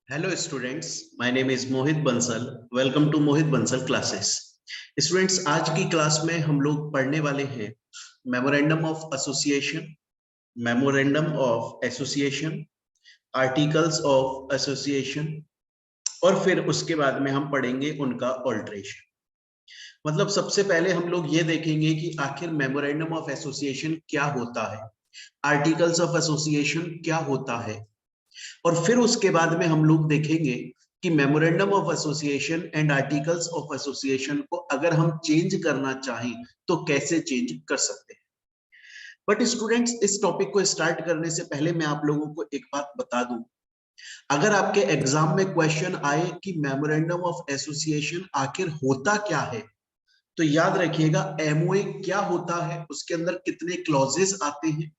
Hello students, my name is Mohit Bansal. Welcome to Mohit Bansal classes. Students, आज की class में हम लोग पढ़ने वाले हैं memorandum of association, articles of association और फिर उसके बाद में हम पढ़ेंगे उनका ऑल्ट्रेशन. मतलब सबसे पहले हम लोग ये देखेंगे कि आखिर मेमोरेंडम ऑफ एसोसिएशन क्या होता है, आर्टिकल्स ऑफ एसोसिएशन क्या होता है, और फिर उसके बाद में हम लोग देखेंगे कि memorandum of association and articles of association को अगर हम चेंज करना चाहें तो कैसे चेंज कर सकते हैं. बट स्टूडेंट्स, इस टॉपिक को स्टार्ट करने से पहले मैं आप लोगों को एक बात बता दूं. अगर आपके एग्जाम में क्वेश्चन आए कि मेमोरेंडम ऑफ एसोसिएशन आखिर होता क्या है, तो याद रखिएगा एमओए क्या होता है, उसके अंदर कितने क्लॉजेस आते हैं,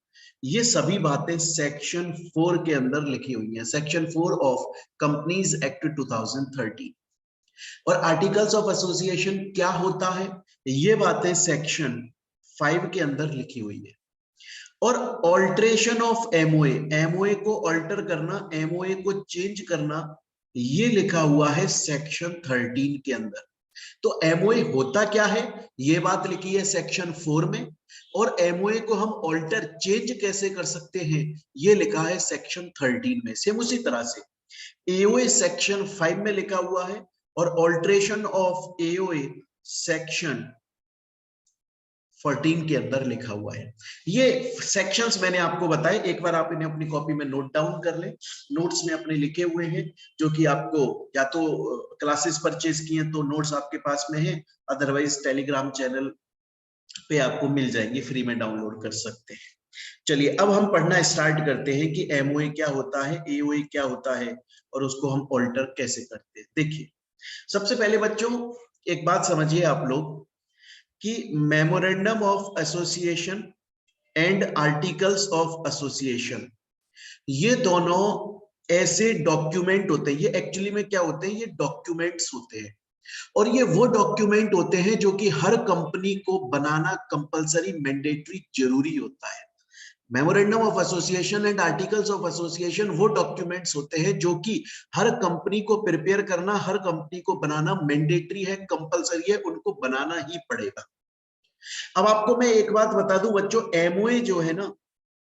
ये सभी बातें सेक्शन 4 के अंदर लिखी हुई हैं. Section 4 of companies act 2013. और आर्टिकल्स ऑफ एसोसिएशन क्या होता है, ये बातें सेक्शन 5 के अंदर लिखी हुई है. और ऑल्ट्रेशन ऑफ एमओए, एमओए को ऑल्टर करना, एमओए को चेंज करना, ये लिखा हुआ है सेक्शन 13 के अंदर. तो एमओए होता क्या है, ये बात लिखी है सेक्शन 4 में, और एमओए को हम ऑल्टर चेंज कैसे कर सकते हैं, ये लिखा है सेक्शन 13 में. सेम उसी तरह से एओए सेक्शन 5 में लिखा हुआ है और ऑल्ट्रेशन ऑफ एओए सेक्शन 14 के अंदर लिखा हुआ है. ये सेक्शंस मैंने आपको बताए, एक बार आप इन्हें अपनी कॉपी में नोट डाउन कर लें. नोट्स में अपने लिखे हुए हैं, जो कि आपको या तो क्लासेस परचेज किए तो नोट्स आपके पास में है, अदरवाइज टेलीग्राम चैनल पे आपको मिल जाएंगे, फ्री में डाउनलोड कर सकते हैं. चलिए अब हम पढ़ना स्टार्ट करते हैं कि एमओए क्या होता है, एओए क्या होता है और उसको हम ऑल्टर कैसे करते हैं. देखिए, सबसे पहले बच्चों एक बात समझिए आप लोग कि memorandum of association and articles of association, ये दोनों ऐसे डॉक्यूमेंट होते हैं. ये एक्चुअली में क्या होते हैं, ये डॉक्यूमेंट्स होते हैं, और ये वो डॉक्यूमेंट होते हैं जो कि हर कंपनी को बनाना कंपलसरी, मैंडेटरी, जरूरी होता है. Memorandum of association and articles of association वो डॉक्यूमेंट्स होते हैं जो कि हर कंपनी को प्रिपेयर करना, हर कंपनी को बनाना मैंडेटरी है, कंपलसरी है, उनको बनाना ही पड़ेगा. अब आपको मैं एक बात बता दूं बच्चों, एमओए जो है ना,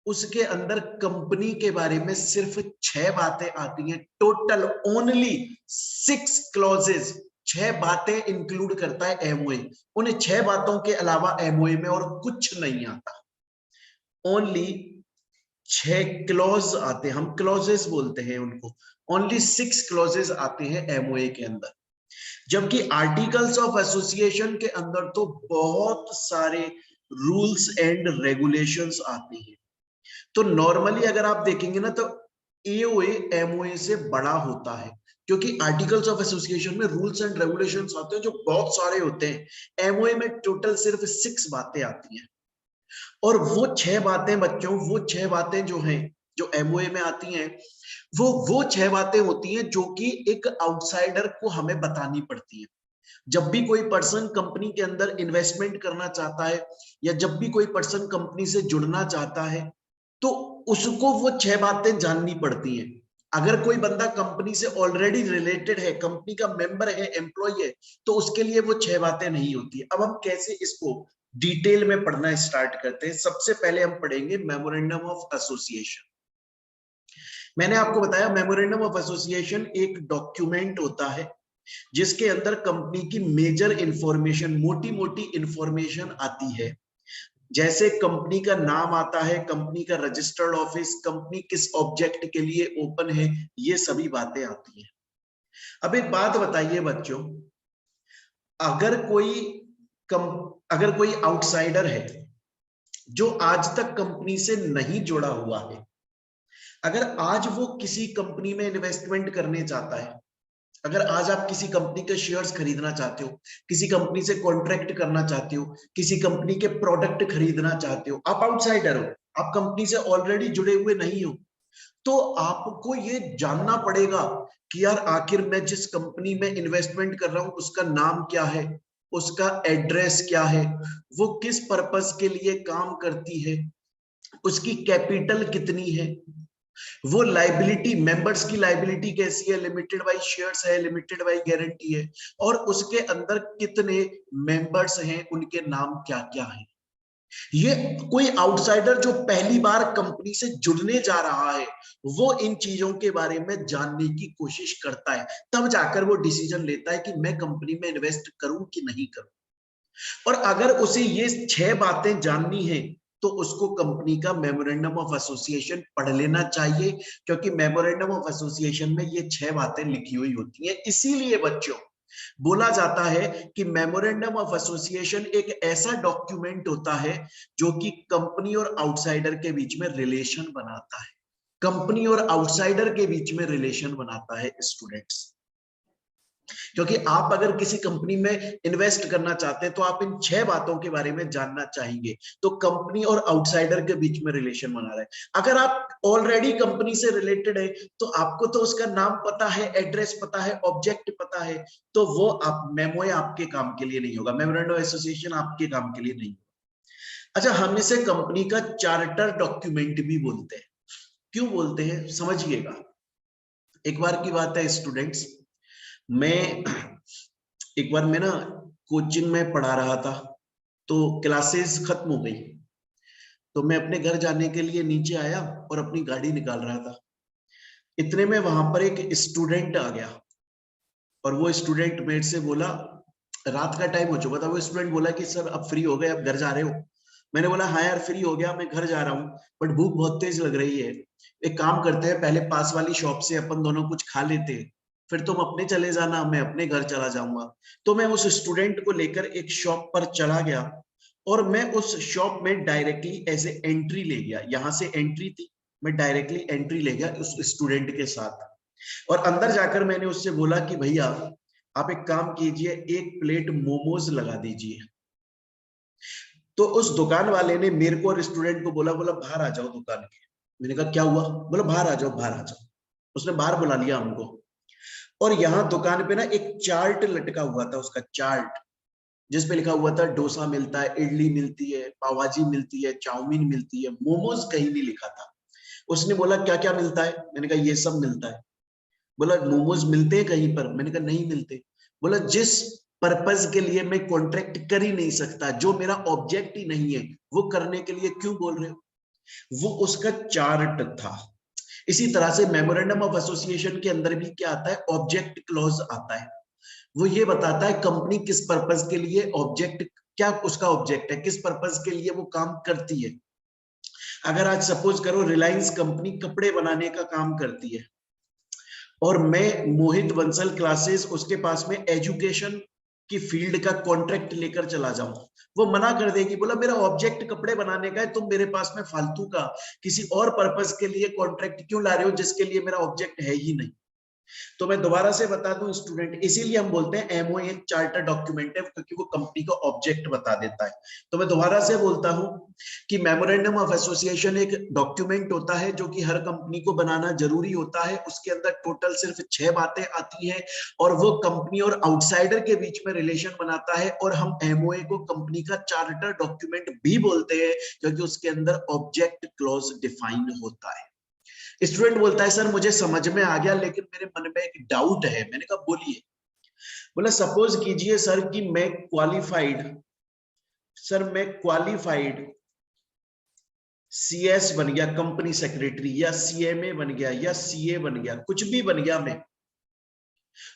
उसके अंदर कंपनी के बारे में सिर्फ 6 बातें आती हैं टोटल, ओनली 6 क्लॉजेस, 6 बातें इंक्लूड करता है एमओए. उन 6 बातों के अलावा एमओए में और कुछ नहीं आता. ओनली 6 क्लॉज आते हैं, हम क्लॉजेस बोलते हैं उनको. ओनली 6 क्लॉजेस आते हैं एमओए के अंदर, जबकि आर्टिकल्स ऑफ एसोसिएशन के अंदर तो बहुत सारे रूल्स एंड रेगुलेशंस आते हैं. तो नॉर्मली अगर आप देखेंगे ना, तो एओए एमओए से बड़ा होता है, क्योंकि आर्टिकल्स ऑफ एसोसिएशन में रूल्स एंड रेगुलेशंस आते हैं जो बहुत सारे होते हैं. एमओए में टोटल सिर्फ 6 बातें आती हैं. और वो 6 बातें बच्चों, वो 6 बातें जो हैं, जो एमओए में आती हैं, वो 6 बातें होती हैं जो कि एक आउटसाइडर को हमें बतानी पड़ती है. जब भी कोई पर्सन कंपनी के अंदर इन्वेस्टमेंट करना चाहता है, या जब भी कोई पर्सन कंपनी से जुड़ना चाहता है, तो उसको वो 6 बातें जाननी पड़ती हैं. अगर कोई बंदा कंपनी से ऑलरेडी रिलेटेड है, कंपनी का मेंबर है, एम्प्लॉय है, तो उसके लिए वो 6 बातें नहीं होती. अब हम कैसे इसको डिटेल में पढ़ना स्टार्ट करते हैं. सबसे पहले हम पढ़ेंगे मेमोरेंडम ऑफ एसोसिएशन. मैंने आपको बताया मेमोरेंडम ऑफ एसोसिएशन एक डॉक्यूमेंट होता है जिसके अंदर कंपनी की मेजर इंफॉर्मेशन, मोटी मोटी इंफॉर्मेशन आती है. जैसे कंपनी का नाम आता है, कंपनी का रजिस्टर्ड ऑफिस, कंपनी किस ऑब्जेक्ट के लिए ओपन है, ये सभी बातें आती हैं. अब एक बात बताइए बच्चों, अगर कोई अगर कोई आउटसाइडर है जो आज तक कंपनी से नहीं जुड़ा हुआ है, अगर आज वो किसी कंपनी में इन्वेस्टमेंट करने चाहता है, अगर आज आप किसी कंपनी के शेयर्स खरीदना चाहते हो, किसी कंपनी से कॉन्ट्रैक्ट करना चाहते हो, किसी कंपनी के प्रोडक्ट खरीदना चाहते हो, आप आउटसाइडर हो, आप कंपनी से ऑलरेडी जुड़े हुए नहीं हो, तो आपको ये जानना पड़ेगा कि यार आखिर मैं जिस कंपनी में इन्वेस्टमेंट कर रहा हूं उसका नाम क्या है, उसका एड्रेस क्या है, वो किस पर्पस के लिए काम करती है, उसकी कैपिटल कितनी है, वो लाइबिलिटी, मेंबर्स की लाइबिलिटी कैसी है, लिमिटेड बाय शेयर्स है, लिमिटेड बाय गारंटी है, और उसके अंदर कितने मेंबर्स हैं, उनके नाम क्या क्या हैं। ये कोई आउटसाइडर जो पहली बार कंपनी से जुड़ने जा रहा है, वो इन चीजों के बारे में जानने की कोशिश करता है, तब जाकर वो डिसीजन लेता है कि मैं कंपनी में इन्वेस्ट करूं कि नहीं करूं। और अगर उसे ये 6 बातें जाननी है तो उसको कंपनी का मेमोरेंडम ऑफ एसोसिएशन पढ़ लेना चाहिए, क्योंकि मेमोरेंडम ऑफ एसोसिएशन में ये 6 बातें लिखी हुई होती हैं। इसीलिए बच्चों बोला जाता है कि मेमोरेंडम ऑफ एसोसिएशन एक ऐसा डॉक्यूमेंट होता है जो कि कंपनी और आउटसाइडर के बीच में रिलेशन बनाता है, कंपनी और आउटसाइडर के बीच में रिलेशन बनाता है स्टूडेंट्स। क्योंकि आप अगर किसी कंपनी में इन्वेस्ट करना चाहते हैं तो आप इन 6 बातों के बारे में जानना चाहेंगे, तो कंपनी और आउटसाइडर के बीच में रिलेशन बना रहा है। अगर आप ऑलरेडी कंपनी से रिलेटेड है तो आपको तो उसका नाम पता है, एड्रेस पता है, ऑब्जेक्ट पता है, तो वो आप मेमो आपके काम के लिए नहीं होगा, मेमोरेंडम ऑफ एसोसिएशन आपके काम के लिए नहीं होगा। अच्छा, हम इसे कंपनी का चार्टर डॉक्यूमेंट भी बोलते हैं। क्यों बोलते हैं समझिएगा। एक बार की बात है स्टूडेंट्स, मैं एक बार मैं ना कोचिंग में पढ़ा रहा था, तो क्लासेस खत्म हो गई, तो मैं अपने घर जाने के लिए नीचे आया और अपनी गाड़ी निकाल रहा था। इतने में वहां पर एक स्टूडेंट आ गया और वो स्टूडेंट मेरे से बोला, रात का टाइम हो चुका था, वो स्टूडेंट बोला कि सर अब फ्री हो गए, अब घर जा रहे हो? मैंने बोला हाँ यार फ्री हो गया, मैं घर जा रहा हूँ, बट भूख बहुत तेज लग रही है। एक काम करते हैं, पहले पास वाली शॉप से अपन दोनों कुछ खा लेते हैं, फिर तुम अपने चले जाना, मैं अपने घर चला जाऊंगा। तो मैं उस स्टूडेंट को लेकर एक शॉप पर चला गया और मैं उस शॉप में डायरेक्टली ऐसे एंट्री ले गया, यहाँ से एंट्री थी, मैं डायरेक्टली एंट्री ले गया उस स्टूडेंट के साथ। और अंदर जाकर मैंने उससे बोला कि भैया आप एक काम कीजिए, एक प्लेट मोमोज लगा दीजिए। तो उस दुकान वाले ने मेरे को और स्टूडेंट को बोला बाहर आ जाओ दुकान के। मैंने कहा क्या हुआ? बोला बाहर आ जाओ, बाहर आ जाओ। उसने बाहर बुला लिया हमको, और यहाँ दुकान पे ना एक चार्ट लटका हुआ था, उसका चार्ट, जिसपे लिखा हुआ था डोसा मिलता है, इडली मिलती है, पावभाजी मिलती है, चाउमीन मिलती है, मोमोज कहीं नहीं लिखा था। उसने बोला क्या क्या मिलता है? मैंने कहा ये सब मिलता है। बोला मोमोज मिलते हैं कहीं पर? मैंने कहा नहीं मिलते। बोला जिस पर्पज के लिए मैं कॉन्ट्रैक्ट कर ही नहीं सकता, जो मेरा ऑब्जेक्ट ही नहीं है, वो करने के लिए क्यों बोल रहे हो? वो उसका चार्ट था। इसी तरह से मेमोरेंडम ऑफ एसोसिएशन के अंदर भी क्या आता है? ऑब्जेक्ट क्लॉज आता है। वो ये बताता है कंपनी किस पर्पज के लिए, ऑब्जेक्ट क्या उसका ऑब्जेक्ट है, किस पर्पज के लिए वो काम करती है। अगर आज सपोज करो रिलायंस कंपनी कपड़े बनाने का काम करती है और मैं मोहित बंसल क्लासेस उसके पास में एजुकेशन की फील्ड का कॉन्ट्रैक्ट लेकर चला जाऊं, वो मना कर देगी, बोला मेरा ऑब्जेक्ट कपड़े बनाने का है, तुम मेरे पास में फालतू का किसी और पर्पस के लिए कॉन्ट्रैक्ट क्यों ला रहे हो जिसके लिए मेरा ऑब्जेक्ट है ही नहीं। तो मैं दोबारा से बता दूं स्टूडेंट, इसीलिए हम बोलते हैं एमओए एक चार्टर डॉक्यूमेंट है, क्योंकि वो कंपनी का ऑब्जेक्ट बता देता है। तो मैं दोबारा से बोलता हूं कि मेमोरेंडम ऑफ एसोसिएशन एक डॉक्यूमेंट होता है जो कि हर कंपनी को बनाना जरूरी होता है। उसके अंदर टोटल सिर्फ 6 बातें आती हैं और वो कंपनी और आउटसाइडर के बीच में रिलेशन बनाता है। और हम एमओए को कंपनी का चार्टर डॉक्यूमेंट भी बोलते हैं क्योंकि उसके अंदर ऑब्जेक्ट क्लॉज डिफाइन होता है। स्टूडेंट बोलता है सर मुझे समझ में आ गया, लेकिन मेरे मन में एक डाउट है। मैंने कहा बोलिए। बोला सपोज कीजिए सर कि मैं क्वालिफाइड सीएस बन गया, कंपनी सेक्रेटरी, या सीएमए बन गया, या सीए बन गया, कुछ भी बन गया मैं,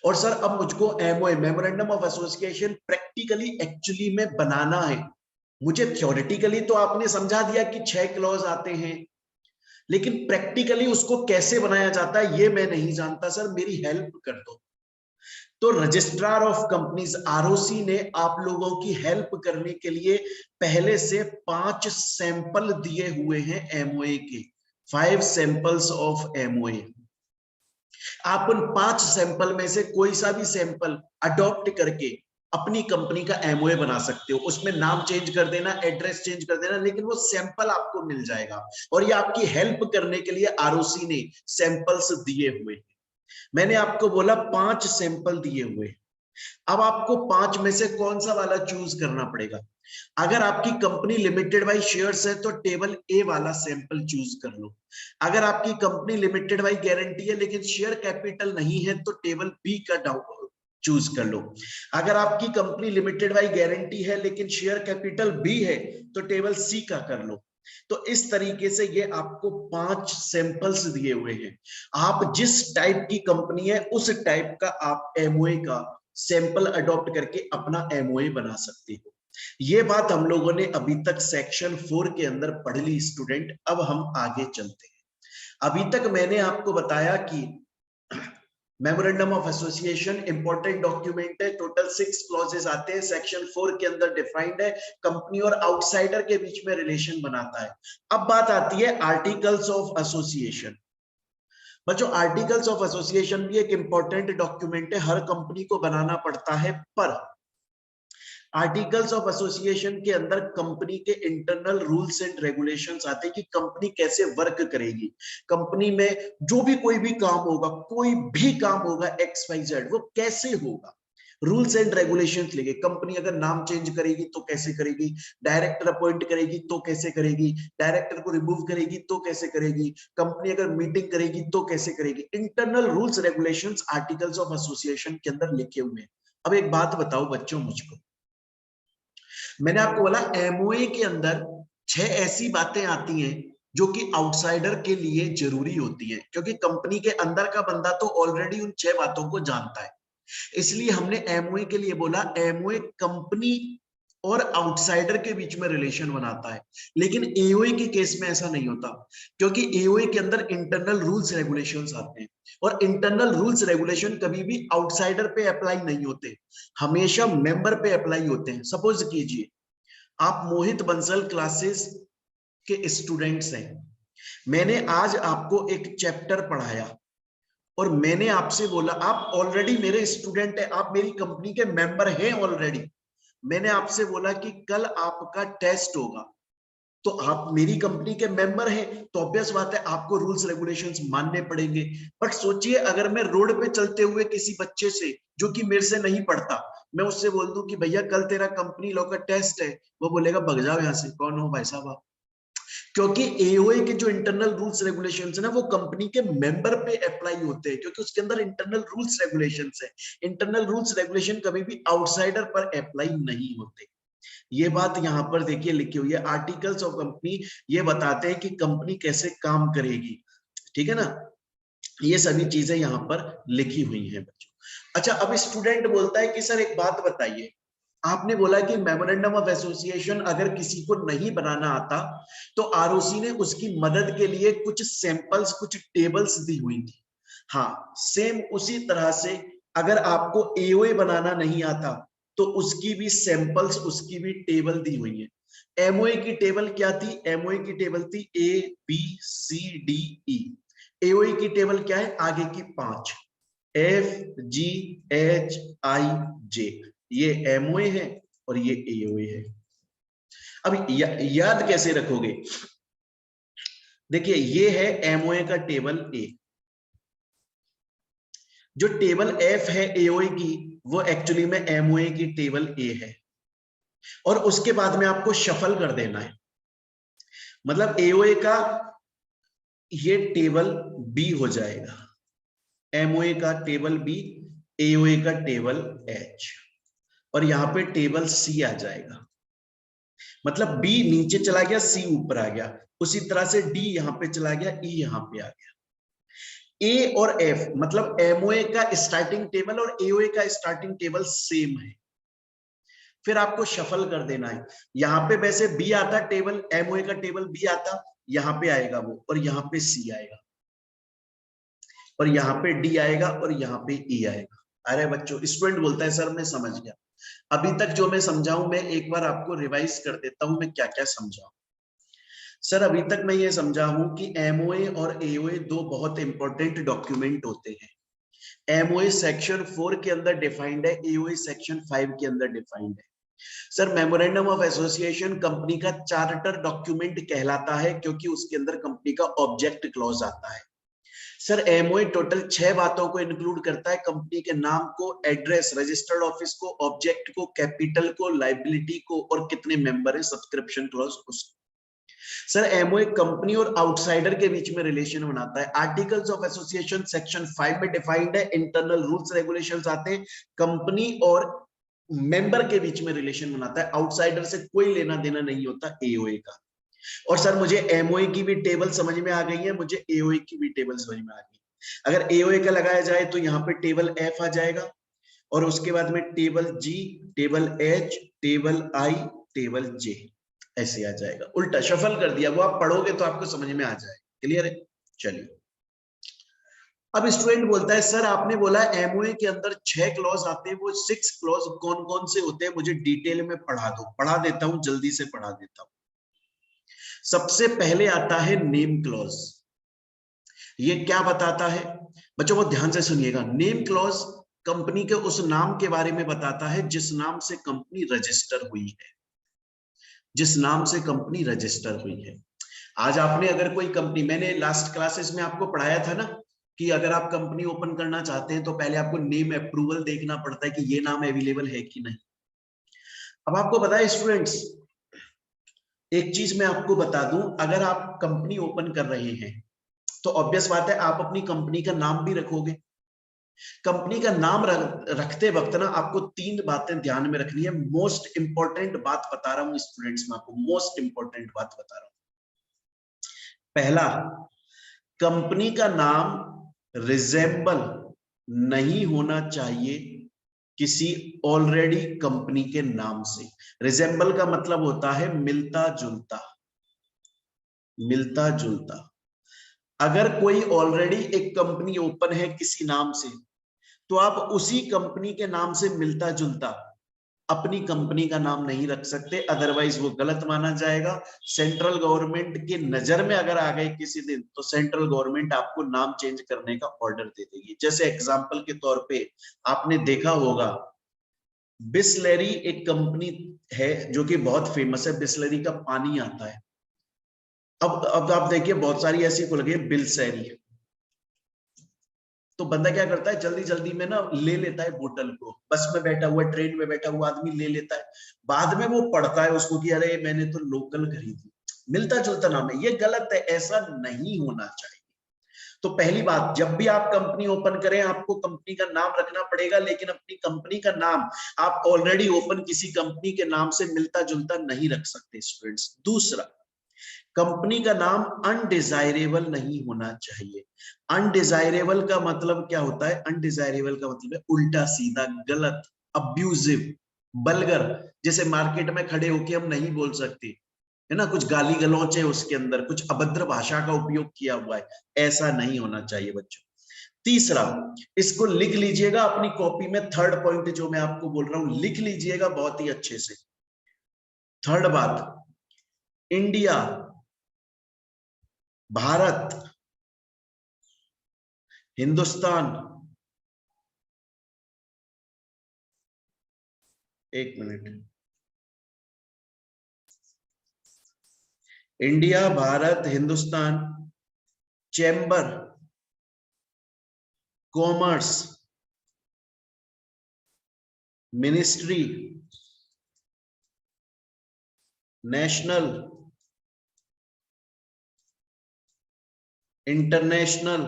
और सर अब मुझको MOA memorandum of association practically actually में बनाना है। मुझे थ्योरेटिकली तो आपने समझा दिया कि 6 क्लॉज आते हैं, लेकिन प्रैक्टिकली उसको कैसे बनाया जाता है ये मैं नहीं जानता, सर मेरी हेल्प कर दो। तो रजिस्ट्रार ऑफ कंपनीज आरओसी ने आप लोगों की हेल्प करने के लिए पहले से 5 सैंपल दिए हुए हैं एमओए के, 5 सैंपल्स ऑफ एमओए। आप उन 5 सैंपल में से कोई सा भी सैंपल अडॉप्ट करके अपनी कंपनी का एमओए बना सकते हो। उसमें नाम चेंज कर देना, एड्रेस चेंज कर देना, लेकिन वो सैंपल आपको मिल जाएगा। और ये आपकी हेल्प करने के लिए आरओसी ने सैंपल्स दिए हुए। मैंने आपको बोला 5 सैंपल दिए हुए, अब आपको 5 में से कौन सा वाला चूज करना पड़ेगा। अगर आपकी कंपनी लिमिटेड बाय शेयर्स है तो टेबल ए वाला सैंपल चूज कर लो। अगर आपकी कंपनी लिमिटेड बाय गारंटी है लेकिन शेयर कैपिटल नहीं है तो टेबल बी का चूज कर लो। अगर आपकी कंपनी लिमिटेड बाय गारंटी है लेकिन शेयर कैपिटल बी है तो टेबल सी का कर लो। तो इस तरीके से ये आपको 5 सैंपल्स दिए हुए हैं। आप जिस टाइप की कंपनी है उस टाइप का आप एमओए का सैंपल अडॉप्ट करके अपना एमओए बना सकते हो। ये बात हम लोगों ने अभी तक सेक्शन 4 के अंदर पढ़ ली स्टूडेंट। अब हम आगे चलते हैं। अभी तक मैंने आपको बताया कि memorandum of association important document है, टोटल 6 क्लॉजेस आते हैं, सेक्शन 4 के अंदर डिफाइंड है, कंपनी और आउटसाइडर के बीच में रिलेशन बनाता है। अब बात आती है आर्टिकल्स ऑफ एसोसिएशन। बच्चों आर्टिकल्स ऑफ एसोसिएशन भी एक इंपॉर्टेंट डॉक्यूमेंट है, हर कंपनी को बनाना पड़ता है, पर आर्टिकल्स ऑफ एसोसिएशन के अंदर कंपनी के इंटरनल रूल्स एंड रेगुलेशंस आते हैं कि कंपनी कैसे वर्क करेगी। कंपनी में जो भी कोई भी काम होगा, कोई भी काम होगा XYZ, वो कैसे होगा, रूल्स एंड रेगुलेशंस लेके। कंपनी अगर नाम चेंज करेगी तो कैसे करेगी, डायरेक्टर अपॉइंट करेगी तो कैसे करेगी, डायरेक्टर को रिमूव करेगी तो कैसे करेगी, कंपनी अगर मीटिंग करेगी तो कैसे करेगी। Internal rules regulations articles of association के अंदर लिखे हुए हैं। अब एक बात बताओ बच्चों मुझको, मैंने आपको बोला एमओए के अंदर 6 ऐसी बातें आती हैं जो कि आउटसाइडर के लिए जरूरी होती है, क्योंकि कंपनी के अंदर का बंदा तो ऑलरेडी उन 6 बातों को जानता है। इसलिए हमने एमओए के लिए बोला एमओए कंपनी और आउटसाइडर के बीच में रिलेशन बनाता है। लेकिन एओए के केस में ऐसा नहीं होता, क्योंकि एओए के अंदर इंटरनल रूल्स रेगुलेशंस आते हैं और इंटरनल रूल्स रेगुलेशन कभी भी आउटसाइडर पे अप्लाई नहीं होते, हमेशा मेंबर पे अप्लाई होते हैं। सपोज कीजिए आप मोहित बंसल क्लासेस के स्टूडेंट्स हैं, मैंने आज आपको एक चैप्टर पढ़ाया और मैंने आपसे बोला आप ऑलरेडी मेरे स्टूडेंट है, आप मेरी कंपनी के मेंबर हैं ऑलरेडी। मैंने आपसे बोला कि कल आपका टेस्ट होगा, तो आप मेरी कंपनी के मेंबर हैं तो ऑब्वियस बात है आपको रूल्स रेगुलेशंस मानने पड़ेंगे। बट सोचिए अगर मैं रोड पे चलते हुए किसी बच्चे से जो कि मेरे से नहीं पढ़ता, मैं उससे बोल दूं कि भैया कल तेरा कंपनी लॉ का टेस्ट है, वो बोलेगा भग जाओ यहाँ से, कौन हो भाई साहब आप। क्योंकि एओए के जो इंटरनल रूल्स रेगुलेशंस है ना वो कंपनी के मेंबर पे अप्लाई होते हैं, क्योंकि उसके अंदर इंटरनल रूल्स रेगुलेशंस है। इंटरनल रूल्स रेगुलेशन कभी भी आउटसाइडर पर अप्लाई नहीं होते। ये बात यहाँ पर देखिए लिखी हुई है, आर्टिकल्स ऑफ कंपनी ये बताते हैं कि कंपनी कैसे काम करेगी, ठीक है ना। ये सभी चीजें यहाँ पर लिखी हुई हैं बच्चों। अच्छा अब स्टूडेंट बोलता है कि सर एक बात बताइए, आपने बोला कि मेमोरेंडम ऑफ एसोसिएशन अगर किसी को नहीं बनाना आता तो आरओसी ने उसकी मदद के लिए कुछ सैंपल्स कुछ टेबल्स दी हुई थी। हाँ सेम उसी तरह से अगर आपको एओए बनाना नहीं आता तो उसकी भी सैंपल्स उसकी भी टेबल दी हुई है। एमओए की टेबल क्या थी, एमओए की टेबल थी ABCDE। एओए की टेबल क्या है, आगे की 5 FGHIJ, ये एमओए है और ये एओए है। अब याद कैसे रखोगे, देखिए ये है एमओए का टेबल ए, जो टेबल एफ है एओए की वो एक्चुअली में एमओए की टेबल ए है, और उसके बाद में आपको शफल कर देना है। मतलब एओए का ये टेबल बी हो जाएगा, एमओए का टेबल बी, एओए का टेबल एच, और यहां पे टेबल सी आ जाएगा। मतलब बी नीचे चला गया, सी ऊपर आ गया, उसी तरह से डी यहां पे चला गया, ई यहां पे आ गया। ए और एफ मतलब एमओए का स्टार्टिंग टेबल और एओए का स्टार्टिंग टेबल सेम है। फिर आपको शफल कर देना है, यहां पे वैसे बी आता टेबल, एमओए का टेबल बी आता, यहां पे आएगा वो, और यहां पे सी आएगा, और यहाँ पे डी आएगा, और यहाँ पे ई आएगा। अरे बच्चों स्टूडेंट बोलता है सर मैं समझ गया, अभी तक जो मैं समझाऊं मैं एक बार आपको रिवाइज कर देता हूं मैं क्या क्या समझाऊं। सर अभी तक मैं ये समझा हूं कि एमओए और एओए दो बहुत इंपॉर्टेंट डॉक्यूमेंट होते हैं। एमओए सेक्शन 4 के अंदर डिफाइंड है, एओए सेक्शन 5 के अंदर डिफाइंड है। Sir memorandum of association company का चार्टर डॉक्यूमेंट कहलाता है क्योंकि उसके अंदर कंपनी का ऑब्जेक्ट क्लॉज आता है। सर एमओए टोटल 6 बातों को इंक्लूड करता है, कंपनी के नाम को, एड्रेस, रजिस्टर्ड ऑफिस को, ऑब्जेक्ट को, कैपिटल को, लाइबिलिटी को और कितने मेंबर है, सब्सक्रिप्शन क्लॉज उसको। सर एमओए कंपनी और आउटसाइडर के बीच में रिलेशन बनाता है। आर्टिकल्स ऑफ एसोसिएशन सेक्शन 5 में डिफाइंड है, इंटरनल रूल्स रेगुलेशंस आते हैं, कंपनी और मेंबर के बीच में रिलेशन बनाता है, आउटसाइडर से कोई लेना देना नहीं होता एओए का। और सर मुझे एमओए की भी टेबल समझ में आ गई है, मुझे एओए की भी टेबल समझ में आ गई है। अगर एओए का लगाया जाए तो यहाँ पे टेबल एफ आ जाएगा और उसके बाद में table G, table H, table I, table J, ऐसे आ जाएगा। उल्टा शफल कर दिया, वो आप पढ़ोगे तो आपको समझ में आ जाएगा। क्लियर है? चलिए अब स्टूडेंट बोलता है सर आपने बोला एमओए के अंदर 6 क्लॉज आते हैं, वो 6 क्लॉज कौन कौन से होते हैं, मुझे डिटेल में पढ़ा दो। पढ़ा देता हूं, जल्दी से पढ़ा देता हूं। सबसे पहले आता है नेम क्लॉज। ये क्या बताता है बच्चों, बहुत ध्यान से सुनिएगा। नेम क्लॉज कंपनी के उस नाम के बारे में बताता है जिस नाम से कंपनी रजिस्टर हुई है, जिस नाम से कंपनी रजिस्टर हुई है। आज आपने अगर कोई कंपनी, मैंने लास्ट क्लासेस में आपको पढ़ाया था ना कि अगर आप कंपनी ओपन करना चाहते हैं तो पहले आपको नेम अप्रूवल देखना पड़ता है कि ये नाम अवेलेबल है कि नहीं। अब आपको पता है स्टूडेंट्स, एक चीज मैं आपको बता दूं, अगर आप कंपनी ओपन कर रहे हैं तो ऑब्वियस बात है आप अपनी कंपनी का नाम भी रखोगे। कंपनी का नाम रखते वक्त ना आपको 3 बातें ध्यान में रखनी है। मोस्ट इंपॉर्टेंट बात बता रहा हूं स्टूडेंट्स, मैं आपको मोस्ट इंपॉर्टेंट बात बता रहा हूं। पहला, कंपनी का नाम रिजेंबल नहीं होना चाहिए किसी ऑलरेडी कंपनी के नाम से। रिजेंबल का मतलब होता है मिलता जुलता, मिलता जुलता। अगर कोई ऑलरेडी एक कंपनी ओपन है किसी नाम से तो आप उसी कंपनी के नाम से मिलता जुलता अपनी कंपनी का नाम नहीं रख सकते, अदरवाइज वो गलत माना जाएगा। सेंट्रल गवर्नमेंट की नजर में अगर आ गए किसी दिन तो सेंट्रल गवर्नमेंट आपको नाम चेंज करने का ऑर्डर दे देगी। जैसे एग्जांपल के तौर पे आपने देखा होगा बिसलेरी एक कंपनी है जो कि बहुत फेमस है, बिसलेरी का पानी आता है। अब आप देखिए बहुत सारी ऐसी खुल गई बिलसेरी, तो बंदा क्या करता है जल्दी जल्दी में ना ले लेता है बोतल को, बस में बैठा हुआ, ट्रेन में बैठा हुआ आदमी ले लेता है, बाद में वो पढ़ता है उसको कि अरे मैंने तो लोकल खरीदी। मिलता जुलता नाम है, ये गलत है, ऐसा नहीं होना चाहिए। तो पहली बात, जब भी आप कंपनी ओपन करें आपको कंपनी का नाम रखना पड़ेगा, लेकिन अपनी कंपनी का नाम आप ऑलरेडी ओपन किसी कंपनी के नाम से मिलता जुलता नहीं रख सकते स्टूडेंट्स। दूसरा, कंपनी का नाम अनडिजायरेबल नहीं होना चाहिए। अनडिजायरेबल का मतलब क्या होता है? अनडिजायरेबल का मतलब है उल्टा सीधा, गलत, अब्यूजिव, बल्गर। जैसे मार्केट में खड़े होके हम नहीं बोल सकते, है ना, कुछ गाली गलौच है उसके अंदर, कुछ अभद्र भाषा का उपयोग किया हुआ है, ऐसा नहीं होना चाहिए बच्चों। तीसरा, इसको लिख लीजिएगा अपनी कॉपी में, थर्ड पॉइंट जो मैं आपको बोल रहा हूं लिख लीजिएगा बहुत ही अच्छे से। थर्ड बात, इंडिया, भारत, हिंदुस्तान, एक minute, India, Bharat, Hindustan, chamber, commerce, ministry, national, international,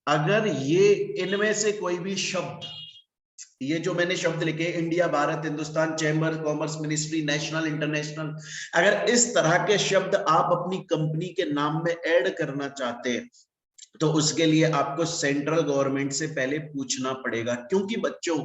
अगर ये इनमें से कोई भी शब्द, ये जो मैंने शब्द लिखे India, Bharat, Hindustan, chamber, commerce, ministry, national, international, अगर इस तरह के शब्द आप अपनी कंपनी के नाम में ऐड करना चाहते हैं तो उसके लिए आपको सेंट्रल गवर्नमेंट से पहले पूछना पड़ेगा। क्योंकि बच्चों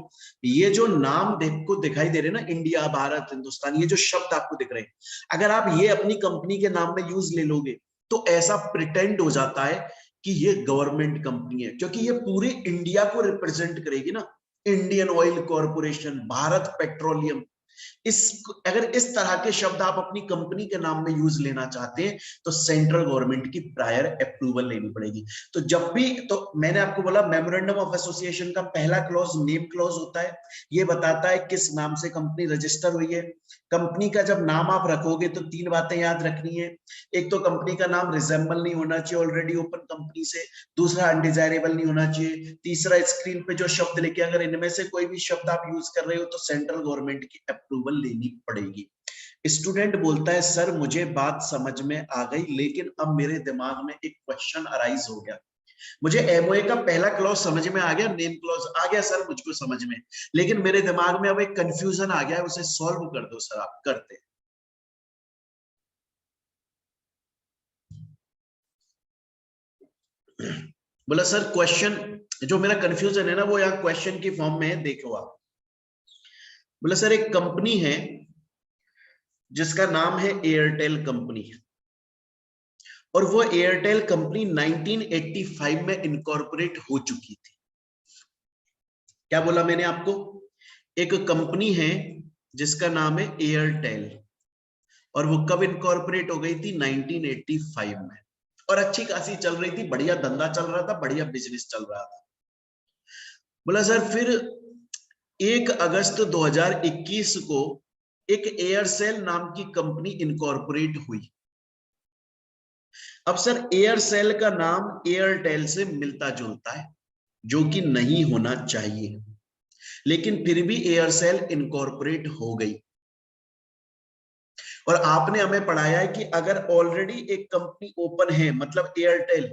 ये जो नाम को दिखाई दे रहे हैं ना, इंडिया, भारत, हिंदुस्तान, ये जो शब्द आपको दिख रहे हैं, अगर आप ये अपनी कंपनी के नाम में यूज ले लोगे तो ऐसा प्रिटेंड हो जाता है कि ये गवर्नमेंट कंपनी है, क्योंकि ये पूरे इंडिया को रिप्रेजेंट करेगी ना। Indian oil corporation, Bharat petroleum, अगर इस तरह के शब्द आप अपनी कंपनी के नाम में यूज लेना चाहते हैं तो सेंट्रल गवर्नमेंट की प्रायर अप्रूवल लेनी पड़ेगी। तो जब भी, तो मैंने आपको बोला मेमोरेंडम ऑफ एसोसिएशन का पहला क्लॉज नेम क्लॉज होता है, ये बताता है किस नाम से कंपनी रजिस्टर हुई है। कंपनी का जब नाम आप रखोगे तो 3 बातें याद रखनी है। एक तो कंपनी का नाम रिजेंबल नहीं होना चाहिए ऑलरेडी ओपन कंपनी से, दूसरा अनडिजायरेबल नहीं होना चाहिए, तीसरा स्क्रीन पे जो शब्द लिखे अगर इनमें से कोई भी शब्द आप यूज कर रहे हो तो सेंट्रल गवर्नमेंट की अप्रूवल लेनी पड़ेगी। स्टूडेंट बोलता है सर मुझे बात समझ में आ गई, लेकिन अब मेरे दिमाग में एक क्वेश्चन अराइज हो गया। मुझे एमओए का पहला क्लॉज समझ में आ गया, नेम क्लॉज आ गया सर मुझको समझ में, लेकिन मेरे दिमाग में अब एक कंफ्यूजन आ गया है, उसे सॉल्व कर दो सर। आप करते हैं? बोला सर क्वेश्चन, जो मेरा कंफ्यूजन है ना वो यहाँ क्वेश्चन की फॉर्म में है, देखो आप। बोला सर एक कंपनी है जिसका नाम है एयरटेल कंपनी, और वो एयरटेल कंपनी 1985 में इनकॉर्पोरेट हो चुकी थी। क्या बोला मैंने आपको? एक कंपनी है जिसका नाम है एयरटेल, और वो कब इनकॉर्पोरेट हो गई थी? 1985 में, और अच्छी खासी चल रही थी, बढ़िया धंधा चल रहा था, बढ़िया बिजनेस चल रहा था। बोला सर फिर 1 अगस्त 2021 को एक एयरसेल नाम की कंपनी इनकॉर्पोरेट हुई। अब सर एयरसेल का नाम एयरटेल से मिलता जुलता है, जो कि नहीं होना चाहिए, लेकिन फिर भी एयरसेल इनकॉर्पोरेट हो गई। और आपने हमें पढ़ाया है कि अगर ऑलरेडी एक कंपनी ओपन है मतलब एयरटेल,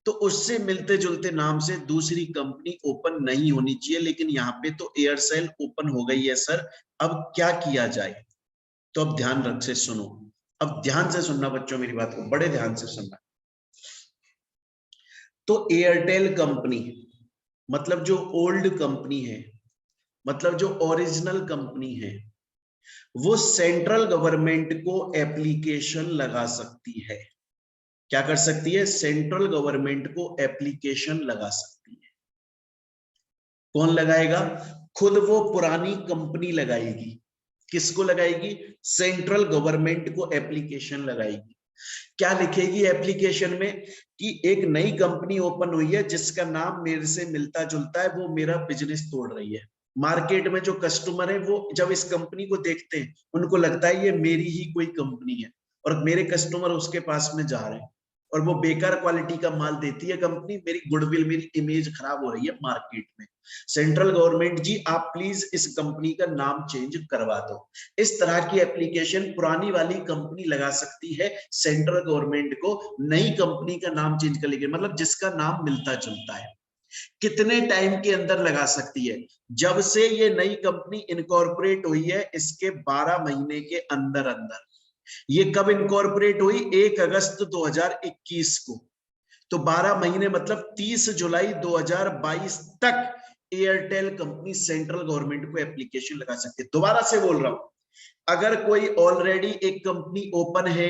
तो उससे मिलते जुलते नाम से दूसरी कंपनी ओपन नहीं होनी चाहिए, लेकिन यहाँ पे तो एयरसेल ओपन हो गई है सर, अब क्या किया जाए? तो अब ध्यान रख से सुनो, अब ध्यान से सुनना बच्चों, मेरी बात को बड़े ध्यान से सुनना। तो एयरटेल कंपनी मतलब जो ओल्ड कंपनी है, मतलब जो ओरिजिनल कंपनी है, वो सेंट्रल गवर्नमेंट को एप्लीकेशन लगा सकती है। क्या कर सकती है? सेंट्रल गवर्नमेंट को एप्लीकेशन लगा सकती है। कौन लगाएगा? खुद वो पुरानी कंपनी लगाएगी। किसको लगाएगी? सेंट्रल गवर्नमेंट को एप्लीकेशन लगाएगी। क्या लिखेगी एप्लीकेशन में? कि एक नई कंपनी ओपन हुई है जिसका नाम मेरे से मिलता जुलता है, वो मेरा बिजनेस तोड़ रही है। मार्केट में जो कस्टमर है वो जब इस कंपनी को देखते हैं उनको लगता है ये मेरी ही कोई कंपनी है, और मेरे कस्टमर उसके पास में जा रहे हैं, और वो बेकार क्वालिटी का माल देती है कंपनी, मेरी गुडविल, मेरी इमेज खराब हो रही है मार्केट में। सेंट्रल गवर्नमेंट जी आप प्लीज इस कंपनी का नाम चेंज करवा दो। इस तरह की एप्लीकेशन पुरानी वाली कंपनी लगा सकती है सेंट्रल गवर्नमेंट को नई कंपनी का नाम चेंज कर लेगी, मतलब जिसका नाम मिलता जुलता है। कितने टाइम के अंदर लगा सकती है? जब से ये नई कंपनी इनकॉर्पोरेट हुई है इसके 12 महीने के अंदर अंदर। ये कब इनकॉर्पोरेट हुई? 1 अगस्त 2021 को। तो 12 महीने मतलब 30 जुलाई 2022 तक एयरटेल कंपनी सेंट्रल गवर्नमेंट को एप्लीकेशन लगा सकती है। दोबारा से बोल रहा हूं, अगर कोई ऑलरेडी एक कंपनी ओपन है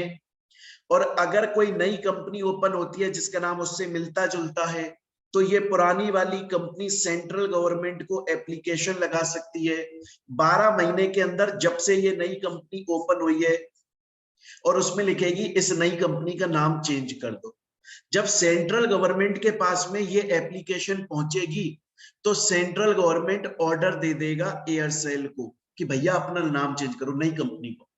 और अगर कोई नई कंपनी ओपन होती है जिसका नाम उससे मिलता जुलता है, तो ये पुरानी वाली कंपनी सेंट्रल गवर्नमेंट को एप्लीकेशन लगा सकती है 12 महीने के अंदर, जब से ये नई कंपनी ओपन हुई है, और उसमें लिखेगी इस नई कंपनी का नाम चेंज कर दो। जब सेंट्रल गवर्नमेंट के पास में ये एप्लीकेशन पहुंचेगी तो सेंट्रल गवर्नमेंट ऑर्डर दे देगा एयरसेल को कि भैया अपना नाम चेंज करो नई कंपनी को।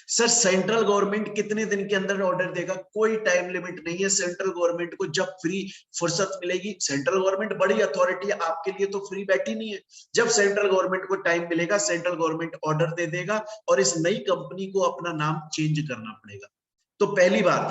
सर सेंट्रल गवर्नमेंट कितने दिन के अंदर ऑर्डर देगा? कोई टाइम लिमिट नहीं है। सेंट्रल गवर्नमेंट को जब फ्री फुर्सत मिलेगी, सेंट्रल गवर्नमेंट बड़ी अथॉरिटी है, आपके लिए तो फ्री बैठी नहीं है। जब सेंट्रल गवर्नमेंट को टाइम मिलेगा सेंट्रल गवर्नमेंट ऑर्डर दे देगा और इस नई कंपनी को अपना नाम चेंज करना पड़ेगा। तो पहली बात,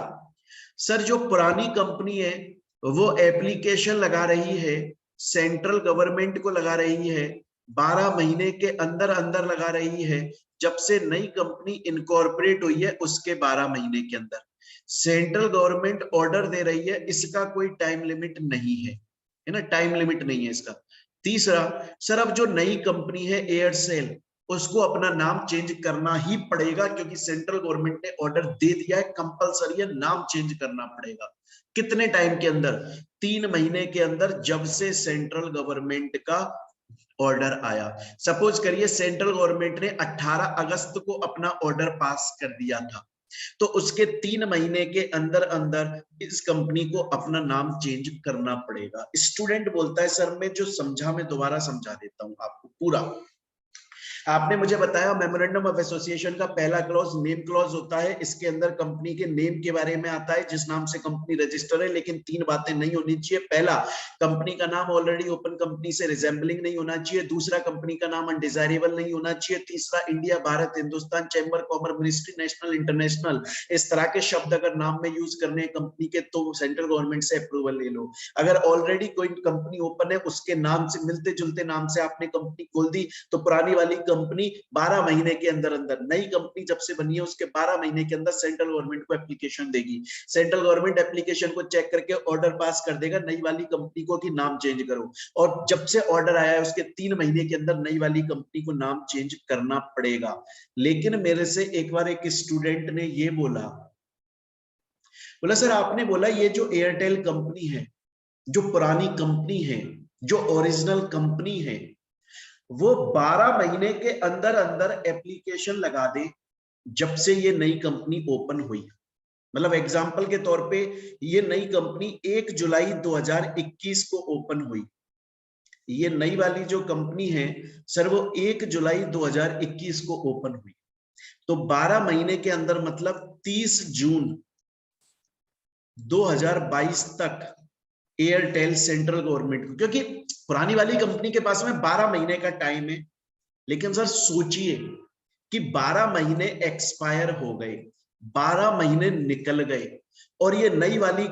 सर जो पुरानी कंपनी है वो एप्लीकेशन लगा रही है, सेंट्रल गवर्नमेंट को लगा रही है, 12 महीने के अंदर अंदर लगा रही है, जब से नई कंपनी इनकॉर्पोरेट हुई है उसके 12 महीने के अंदर सेंट्रल गवर्नमेंट ऑर्डर दे रही है, इसका कोई टाइम लिमिट नहीं है, है ना, टाइम लिमिट नहीं है इसका। तीसरा, सर अब जो नई कंपनी है एयरसेल, उसको अपना नाम चेंज करना ही पड़ेगा क्योंकि सेंट्रल गवर्नमेंट ने ऑर्डर दे दिया है, कंपलसरी है, नाम चेंज करना पड़ेगा। कितने टाइम के अंदर? 3 महीने के अंदर, जब से सेंट्रल गवर्नमेंट का ऑर्डर आया। सपोज करिए सेंट्रल गवर्नमेंट ने 18 अगस्त को अपना ऑर्डर पास कर दिया था, तो उसके 3 महीने के अंदर अंदर इस कंपनी को अपना नाम चेंज करना पड़ेगा। स्टूडेंट बोलता है सर मैं जो समझा मैं दोबारा समझा देता हूं आपको पूरा। आपने मुझे बताया मेमोरेंडम ऑफ एसोसिएशन का पहला क्लॉज नेम क्लॉज होता है, इसके अंदर कंपनी के नेम के बारे में आता है जिस नाम से कंपनी रजिस्टर है, लेकिन 3 बातें नहीं होनी चाहिए। पहला, कंपनी का नाम ऑलरेडी ओपन कंपनी से रिजेंबलिंग नहीं होना चाहिए। दूसरा, कंपनी का नाम अनडिजायरेबल नहीं होना चाहिए। तीसरा, India, Bharat, Hindustan, chamber commerce, ministry, national, international, इस तरह के शब्द अगर नाम में यूज करने कंपनी के तो सेंट्रल गवर्नमेंट से अप्रूवल ले लो। अगर ऑलरेडी कोई कंपनी ओपन है उसके नाम से मिलते जुलते नाम से आपने कंपनी खोल दी तो पुरानी वाली कंपनी 12 महीने के अंदर अंदर, नई कंपनी जब से बनी है उसके 12 महीने के अंदर सेंट्रल गवर्नमेंट को एप्लीकेशन देगी। सेंट्रल गवर्नमेंट एप्लीकेशन को चेक करके ऑर्डर पास कर देगा नई वाली कंपनी को कि नाम चेंज करो, और जब से ऑर्डर आया है उसके 3 महीने के अंदर नई वाली कंपनी को नाम चेंज करना पड़ेगा। लेकिन मेरे से एक बार एक स्टूडेंट ने ये बोला सर आपने बोला ये जो एयरटेल कंपनी है, जो पुरानी कंपनी है, जो ओरिजिनल कंपनी है, वो 12 महीने के अंदर अंदर एप्लीकेशन लगा दे जब से ये नई कंपनी ओपन हुई। मतलब एग्जांपल के तौर पे ये नई कंपनी 1 जुलाई 2021 को ओपन हुई। ये नई वाली जो कंपनी है सर वो 1 जुलाई 2021 को ओपन हुई, तो 12 महीने के अंदर मतलब 30 जून 2022 तक एयरटेल सेंट्रल गवर्नमेंट को, क्योंकि पुरानी वाली कंपनी के पास में 12 महीने का टाइम है, लेकिन सर सोचिए कि 12 महीने एक्सपायर हो गए, 12 महीने निकल गए और ये नई वाली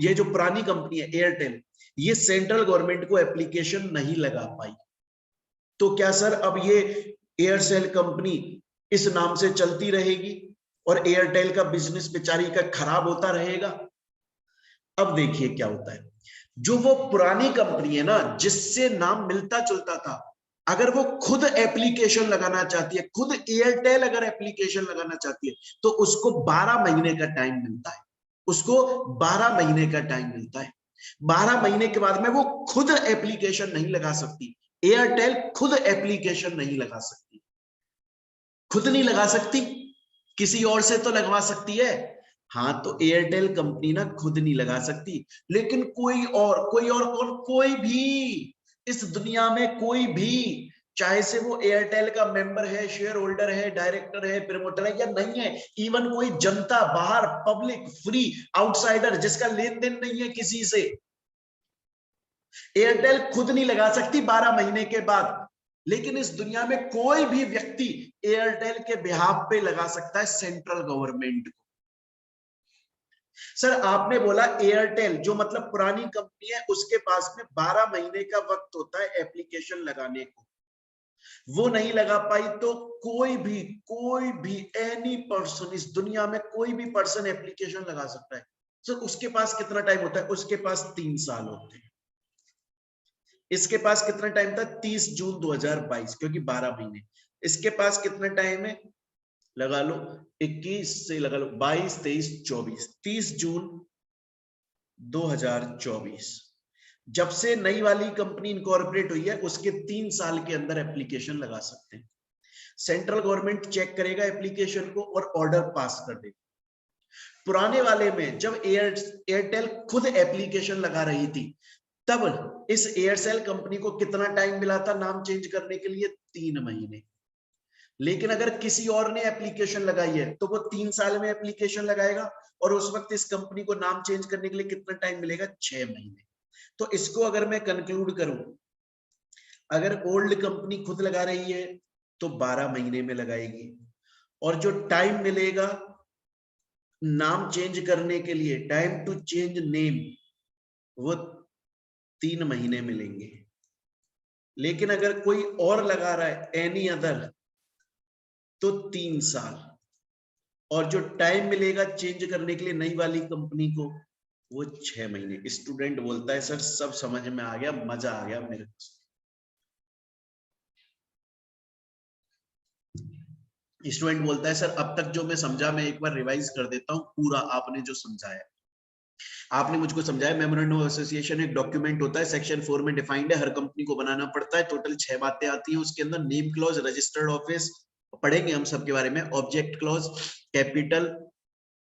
ये जो पुरानी कंपनी है एयरटेल, ये सेंट्रल गवर्नमेंट को एप्लीकेशन नहीं लगा पाई। तो क्या सर अब ये एयरसेल कंपनी इस नाम से चलती रहेगी और एयरटेल का बिजनेस बेचारी का खराब होता रहेगा? अब देखिए क्या होता है, जो वो पुरानी कंपनी है ना जिससे नाम मिलता जुलता था, अगर वो खुद एप्लीकेशन लगाना चाहती है, खुद एयरटेल अगर एप्लीकेशन लगाना चाहती है तो उसको 12 महीने का टाइम मिलता है, उसको 12 महीने का टाइम मिलता है। 12 महीने के बाद में वो खुद एप्लीकेशन नहीं लगा सकती, एयरटेल खुद एप्लीकेशन नहीं लगा सकती, खुद नहीं लगा सकती, किसी और से तो लगवा सकती है। हाँ, तो एयरटेल कंपनी ना खुद नहीं लगा सकती, लेकिन कोई और कौन, कोई भी इस दुनिया में कोई भी, चाहे से वो एयरटेल का मेंबर है, शेयर होल्डर है, डायरेक्टर है, प्रमोटर है या नहीं है, इवन कोई जनता बाहर, पब्लिक, फ्री, आउटसाइडर जिसका लेन देन नहीं है किसी से, एयरटेल खुद नहीं लगा सकती 12 महीने के बाद। लेकिन इस दुनिया में कोई भी व्यक्ति एयरटेल के बिहाफ पे लगा सकता है सेंट्रल गवर्नमेंट को। सर आपने बोला एयरटेल जो मतलब पुरानी कंपनी है उसके पास में 12 महीने का वक्त होता है एप्लीकेशन लगाने को, वो नहीं लगा पाई तो कोई भी एनी पर्सन इस दुनिया में कोई भी पर्सन एप्लीकेशन लगा सकता है। सर उसके पास कितना टाइम होता है? उसके पास 3 साल होते हैं। इसके पास कितना टाइम था? 30 जून 2022, क्योंकि 12 महीने। इसके पास कितना टाइम है? लगा लो 21 से लगा लो 22, 23, 24, 30 जून 2024। जब से नई वाली कंपनी इनकॉर्पोरेट हुई है उसके 3 साल के अंदर एप्लीकेशन लगा सकते हैं। सेंट्रल गवर्नमेंट चेक करेगा एप्लीकेशन को और ऑर्डर पास कर देगा। पुराने वाले में जब एयरटेल खुद एप्लीकेशन लगा रही थी तब इस एयरसेल कंपनी को कितना टाइम मिला था नाम चेंज करने के लिए? 3 महीने। लेकिन अगर किसी और ने एप्लीकेशन लगाई है तो वो 3 साल में एप्लीकेशन लगाएगा और उस वक्त इस कंपनी को नाम चेंज करने के लिए कितना टाइम मिलेगा? 6 महीने। तो इसको अगर मैं कंक्लूड करूं, अगर ओल्ड कंपनी खुद लगा रही है तो 12 महीने में लगाएगी, और जो टाइम मिलेगा नाम चेंज करने के लिए, टाइम टू चेंज नेम, वो 3 महीने मिलेंगे। लेकिन अगर कोई और लगा रहा है एनी अदर तो 3 साल, और जो टाइम मिलेगा चेंज करने के लिए नई वाली कंपनी को वो 6 महीने। स्टूडेंट बोलता है सर सब समझ में आ गया, मजा आ गया मेरे को। स्टूडेंट बोलता है सर अब तक जो मैं समझा मैं एक बार रिवाइज कर देता हूं पूरा आपने जो समझाया। आपने मुझको समझाया मेमोरेंडम ऑफ एसोसिएशन एक डॉक्यूमेंट होता है, सेक्शन 4 में डिफाइंड है, हर कंपनी को बनाना पड़ता है, टोटल 6 बातें आती हैं उसके अंदर। नेम क्लॉज, रजिस्टर्ड ऑफिस पढ़ेंगे हम सबके बारे में, ऑब्जेक्ट क्लॉज, कैपिटल,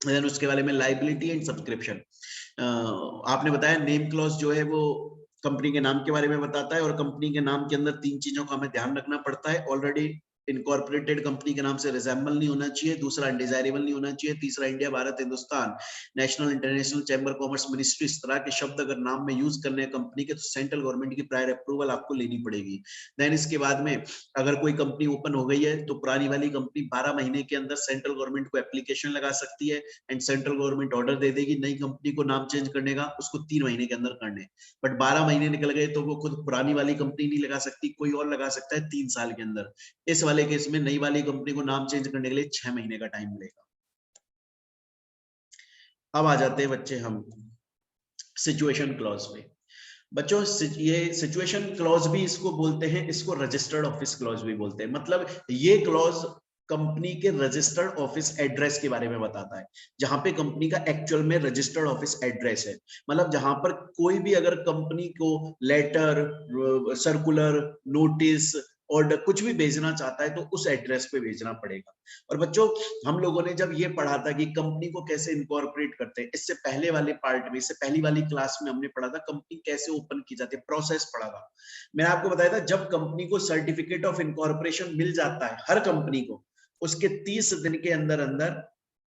देन उसके बारे में लाइबिलिटी एंड सब्सक्रिप्शन। आपने बताया नेम क्लॉज जो है वो कंपनी के नाम के बारे में बताता है, और कंपनी के नाम के अंदर 3 चीजों का हमें ध्यान रखना पड़ता है। ऑलरेडी इनकॉर्पोरेटेड कंपनी के नाम से रिजेंबल नहीं होना चाहिए, दूसरा अनडिजायरेबल नहीं होना चाहिए, तीसरा India, Bharat, Hindustan, national, international, chamber commerce, ministry, इस तरह के शब्द अगर नाम में यूज करने हैं कंपनी के तो सेंट्रल गवर्नमेंट की प्रायर अप्रूवल आपको लेनी पड़ेगी। देन इसके बाद में अगर कोई कंपनी ओपन हो गई है तो पुरानी वाली कंपनी 12 महीने के अंदर सेंट्रल गवर्नमेंट को एप्लीकेशन लगा सकती है, एंड सेंट्रल गवर्नमेंट ऑर्डर दे देगी नई कंपनी को नाम चेंज करने का, उसको 3 महीने के अंदर करने। बट 12 महीने निकल गए तो वो खुद पुरानी वाली कंपनी नहीं लगा सकती, कोई और लगा सकता है 3 साल के अंदर। इस वाले केस में नई वाली कंपनी को नाम चेंज करने के लिए 6 महीने का टाइम मिलेगा। अब आ जाते हैं बच्चे हम सिचुएशन क्लॉज पे। बच्चों ये सिचुएशन क्लॉज भी इसको बोलते हैं, इसको रजिस्टर्ड ऑफिस क्लॉज भी बोलते हैं। मतलब ये क्लॉज कंपनी के रजिस्टर्ड ऑफिस एड्रेस के बारे में बताता है, जहां पे कंपनी का एक्चुअल में रजिस्टर्ड ऑफिस एड्रेस है। मतलब जहां पर कोई भी अगर कंपनी को लेटर, सर्कुलर, नोटिस, ऑर्डर कुछ भी भेजना चाहता है तो उस एड्रेस पे भेजना पड़ेगा। और बच्चों हम लोगों ने जब ये पढ़ा था कि कंपनी को कैसे इनकॉर्पोरेट करते हैं, इससे पहले वाले पार्ट में, इससे पहली वाली क्लास में हमने पढ़ा था कंपनी कैसे ओपन की जाती है, प्रोसेस पढ़ा था। मैंने आपको बताया था जब कंपनी को सर्टिफिकेट ऑफ इनकॉर्पोरेशन मिल जाता है हर कंपनी को, उसके 30 दिन के अंदर अंदर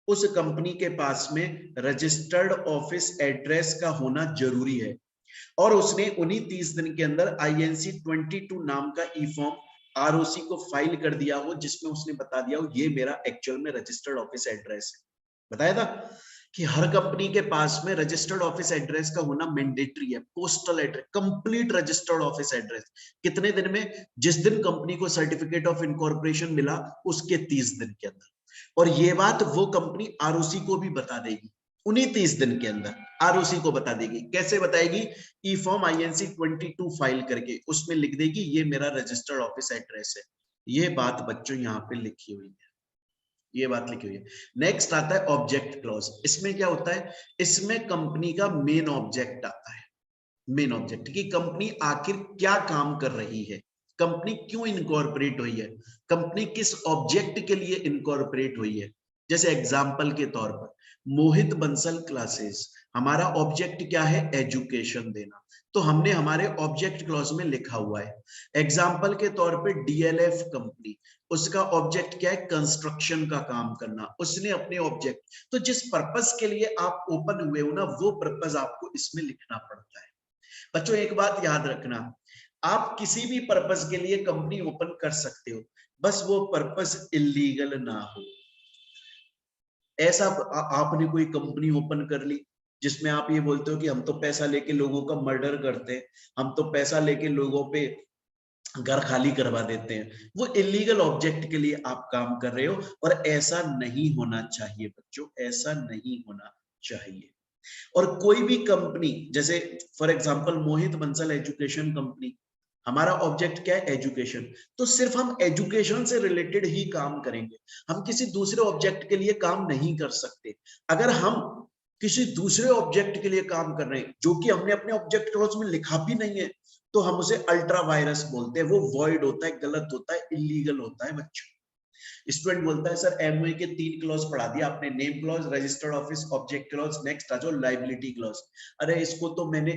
उस कंपनी के पास में रजिस्टर्ड ऑफिस एड्रेस का होना जरूरी है। और उसने उन्हीं 30 दिन के अंदर INC 22 नाम का ई फॉर्म ROC को फाइल कर दिया हो, जिसमें उसने बता दिया हो ये मेरा एक्चुअल में रजिस्टर्ड ऑफिस एड्रेस है। बताया था कि हर कंपनी के पास में रजिस्टर्ड ऑफिस एड्रेस का होना मैंडेटरी है, postal address, complete registered office address. कितने दिन में? जिस दिन कंपनी को सर्टिफिकेट ऑफ इनकॉर्पोरेशन मिला उसके 30 दिन के अंदर। और ये बात वो कंपनी ROC को भी बता देगी उन्हीं 30 दिन के अंदर। ROC को बता देगी, कैसे बताएगी? ई फॉर्म INC 22 फाइल करके उसमें लिख देगी ये मेरा रजिस्टर्ड ऑफिस एड्रेस है। ये बात बच्चों यहाँ पे लिखी हुई है, ये बात लिखी हुई है। नेक्स्ट आता है ऑब्जेक्ट क्लॉज। इसमें क्या होता है? इसमें कंपनी का मेन ऑब्जेक्ट आता है, मेन ऑब्जेक्ट की कंपनी आखिर क्या काम कर रही है, कंपनी क्यों इनकॉर्पोरेट हुई है, कंपनी किस ऑब्जेक्ट के लिए इनकॉर्पोरेट हुई है। जैसे एग्जांपल के तौर पर मोहित बंसल क्लासेस, हमारा ऑब्जेक्ट क्या है? एजुकेशन देना, तो हमने हमारे ऑब्जेक्ट क्लॉज में लिखा हुआ है। एग्जांपल के तौर पे DLF कंपनी, उसका ऑब्जेक्ट क्या है? कंस्ट्रक्शन का काम करना, उसने अपने ऑब्जेक्ट, तो जिस पर्पस के लिए आप ओपन हुए हो ना वो पर्पस आपको इसमें लिखना पड़ता है। बच्चों एक बात याद रखना, आप किसी भी पर्पस के लिए कंपनी ओपन कर सकते हो, बस वो पर्पस इलीगल ना हो। ऐसा आपने कोई कंपनी ओपन कर ली जिसमें आप ये बोलते हो कि हम तो पैसा लेके लोगों का मर्डर करते हैं, हम तो पैसा लेके लोगों पे घर खाली करवा देते हैं, वो इलीगल ऑब्जेक्ट के लिए आप काम कर रहे हो। और ऐसा नहीं होना चाहिए बच्चों, ऐसा नहीं होना चाहिए। और कोई भी कंपनी, जैसे for example Mohit Bansal education company, हमारा ऑब्जेक्ट क्या है? एजुकेशन, तो सिर्फ हम एजुकेशन से रिलेटेड ही काम करेंगे, हम किसी दूसरे ऑब्जेक्ट के लिए काम नहीं कर सकते। अगर हम किसी दूसरे ऑब्जेक्ट के लिए काम कर रहे हैं जो कि हमने अपने ऑब्जेक्ट क्लॉज में लिखा भी नहीं है, तो हम उसे अल्ट्रा वायरस बोलते हैं, वो वॉइड होता है, गलत होता है, इलीगल होता है बच्चों। स्टूडेंट बोलता है सर एमओए के 3 क्लॉज पढ़ा दिया आपने, name clause, registered office, object clause, next आ जाओ लायबिलिटी क्लॉज। अरे इसको तो मैंने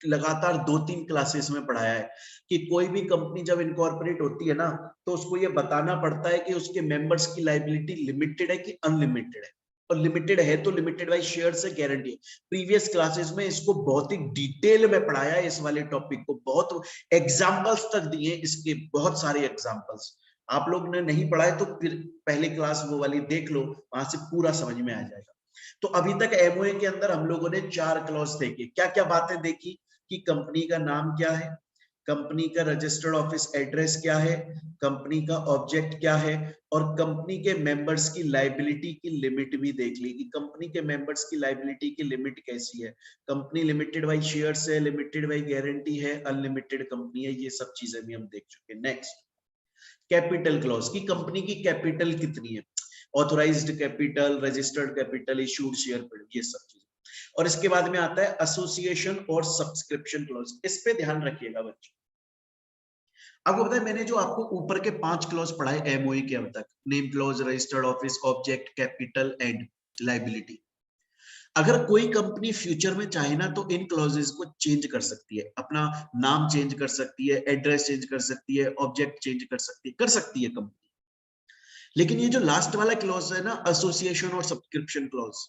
लगातार 2-3 क्लासेस में पढ़ाया है कि कोई भी कंपनी जब इनकॉर्पोरेट होती है ना तो उसको ये बताना पड़ता है कि उसके मेंबर्स की लायबिलिटी लिमिटेड है कि अनलिमिटेड है, और लिमिटेड है तो लिमिटेड बाय शेयर से गारंटी है। प्रीवियस क्लासेस में इसको बहुत ही डिटेल में पढ़ाया है, इस वाले टॉपिक को बहुत एग्जांपल्स तक दिए इसके, बहुत सारे एग्जांपल्स। आप लोग ने नहीं पढ़ा है तो फिर पहली क्लास वो वाली देख लो, वहां से पूरा समझ में आ जाएगा। तो अभी तक एमओए के अंदर हम लोगों ने 4 क्लॉज देखे। क्या क्या बातें देखी? कि कंपनी का नाम क्या है, कंपनी का रजिस्टर्ड ऑफिस एड्रेस क्या है, कंपनी का ऑब्जेक्ट क्या है, और कंपनी के मेंबर्स की लायबिलिटी की लिमिट भी देख ली कि कंपनी के मेंबर्स की लायबिलिटी की लिमिट कैसी है, कंपनी लिमिटेड बाय शेयर्स है, लिमिटेड बाय गारंटी है, अनलिमिटेड कंपनी है, ये सब चीजें भी हम देख चुके। नेक्स्ट कैपिटल क्लॉज की कंपनी की कैपिटल कितनी है, authorised capital, registered capital, issued share, ये सब चीजें। और इसके बाद में आता है एसोसिएशन और सब्सक्रिप्शन क्लॉज। इस पे ध्यान रखिएगा बच्चों। आपको पता है मैंने जो आपको ऊपर के 5 क्लॉज पढ़ाए एमओए के अब तक, name clause, registered office, object, capital and liability, अगर कोई कंपनी फ्यूचर में चाहे ना तो इन क्लॉजेस को चेंज कर सकती है, अपना नाम चेंज कर सकती है, एड्रेस चेंज कर सकती है, ऑब्जेक्ट चेंज कर सकती है कंपनी। लेकिन ये जो लास्ट वाला क्लॉज है ना, एसोसिएशन और सब्सक्रिप्शन क्लॉज,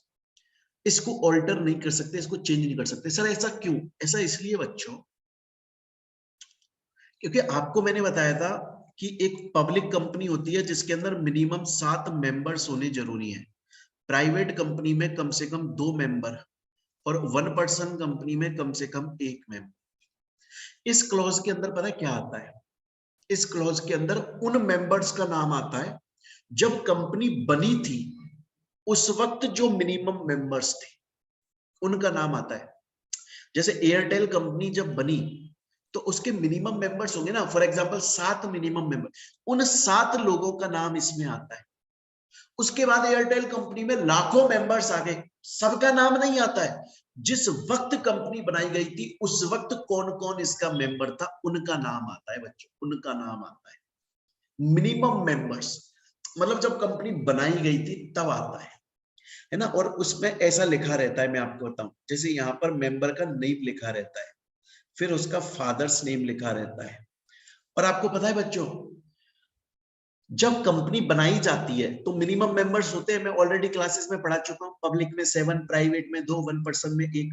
इसको ऑल्टर नहीं कर सकते, इसको चेंज नहीं कर सकते। सर ऐसा क्यों? ऐसा इसलिए बच्चों, क्योंकि आपको मैंने बताया था कि एक पब्लिक कंपनी होती है जिसके अंदर मिनिमम 7 मेंबर्स होने जरूरी है, प्राइवेट कंपनी में कम से कम 2 मेंबर, और 1 पर्सन कंपनी में कम से कम 1 मेंबर। इस क्लॉज के अंदर पता है क्या आता है? इस क्लॉज के अंदर उन मेंबर्स का नाम आता है जब कंपनी बनी थी उस वक्त जो मिनिमम मेंबर्स थे उनका नाम आता है। जैसे एयरटेल कंपनी जब बनी तो उसके मिनिमम मेंबर्स होंगे ना, फॉर एग्जांपल 7 मिनिमम मेंबर, उन 7 लोगों का नाम इसमें आता है। उसके बाद एयरटेल कंपनी में लाखों मेंबर्स आ गए, सबका नाम नहीं आता है। जिस वक्त कंपनी बनाई गई थी उस वक्त कौन कौन इसका मेंबर था उनका नाम आता है बच्चों, उनका नाम आता है। मिनिमम मेंबर्स मतलब जब कंपनी बनाई गई थी तब आता है ना। और उसमें ऐसा लिखा रहता है, मैं आपको बताऊं, जैसे यहाँ पर मेंबर का नेम लिखा रहता है, फिर उसका फादर्स नेम लिखा रहता है। और आपको पता है बच्चों, जब कंपनी बनाई जाती है तो मिनिमम मेंबर्स होते हैं, मैं ऑलरेडी क्लासेस में पढ़ा चुका हूं, पब्लिक में 7, प्राइवेट में 2, 1 पर्सन में 1,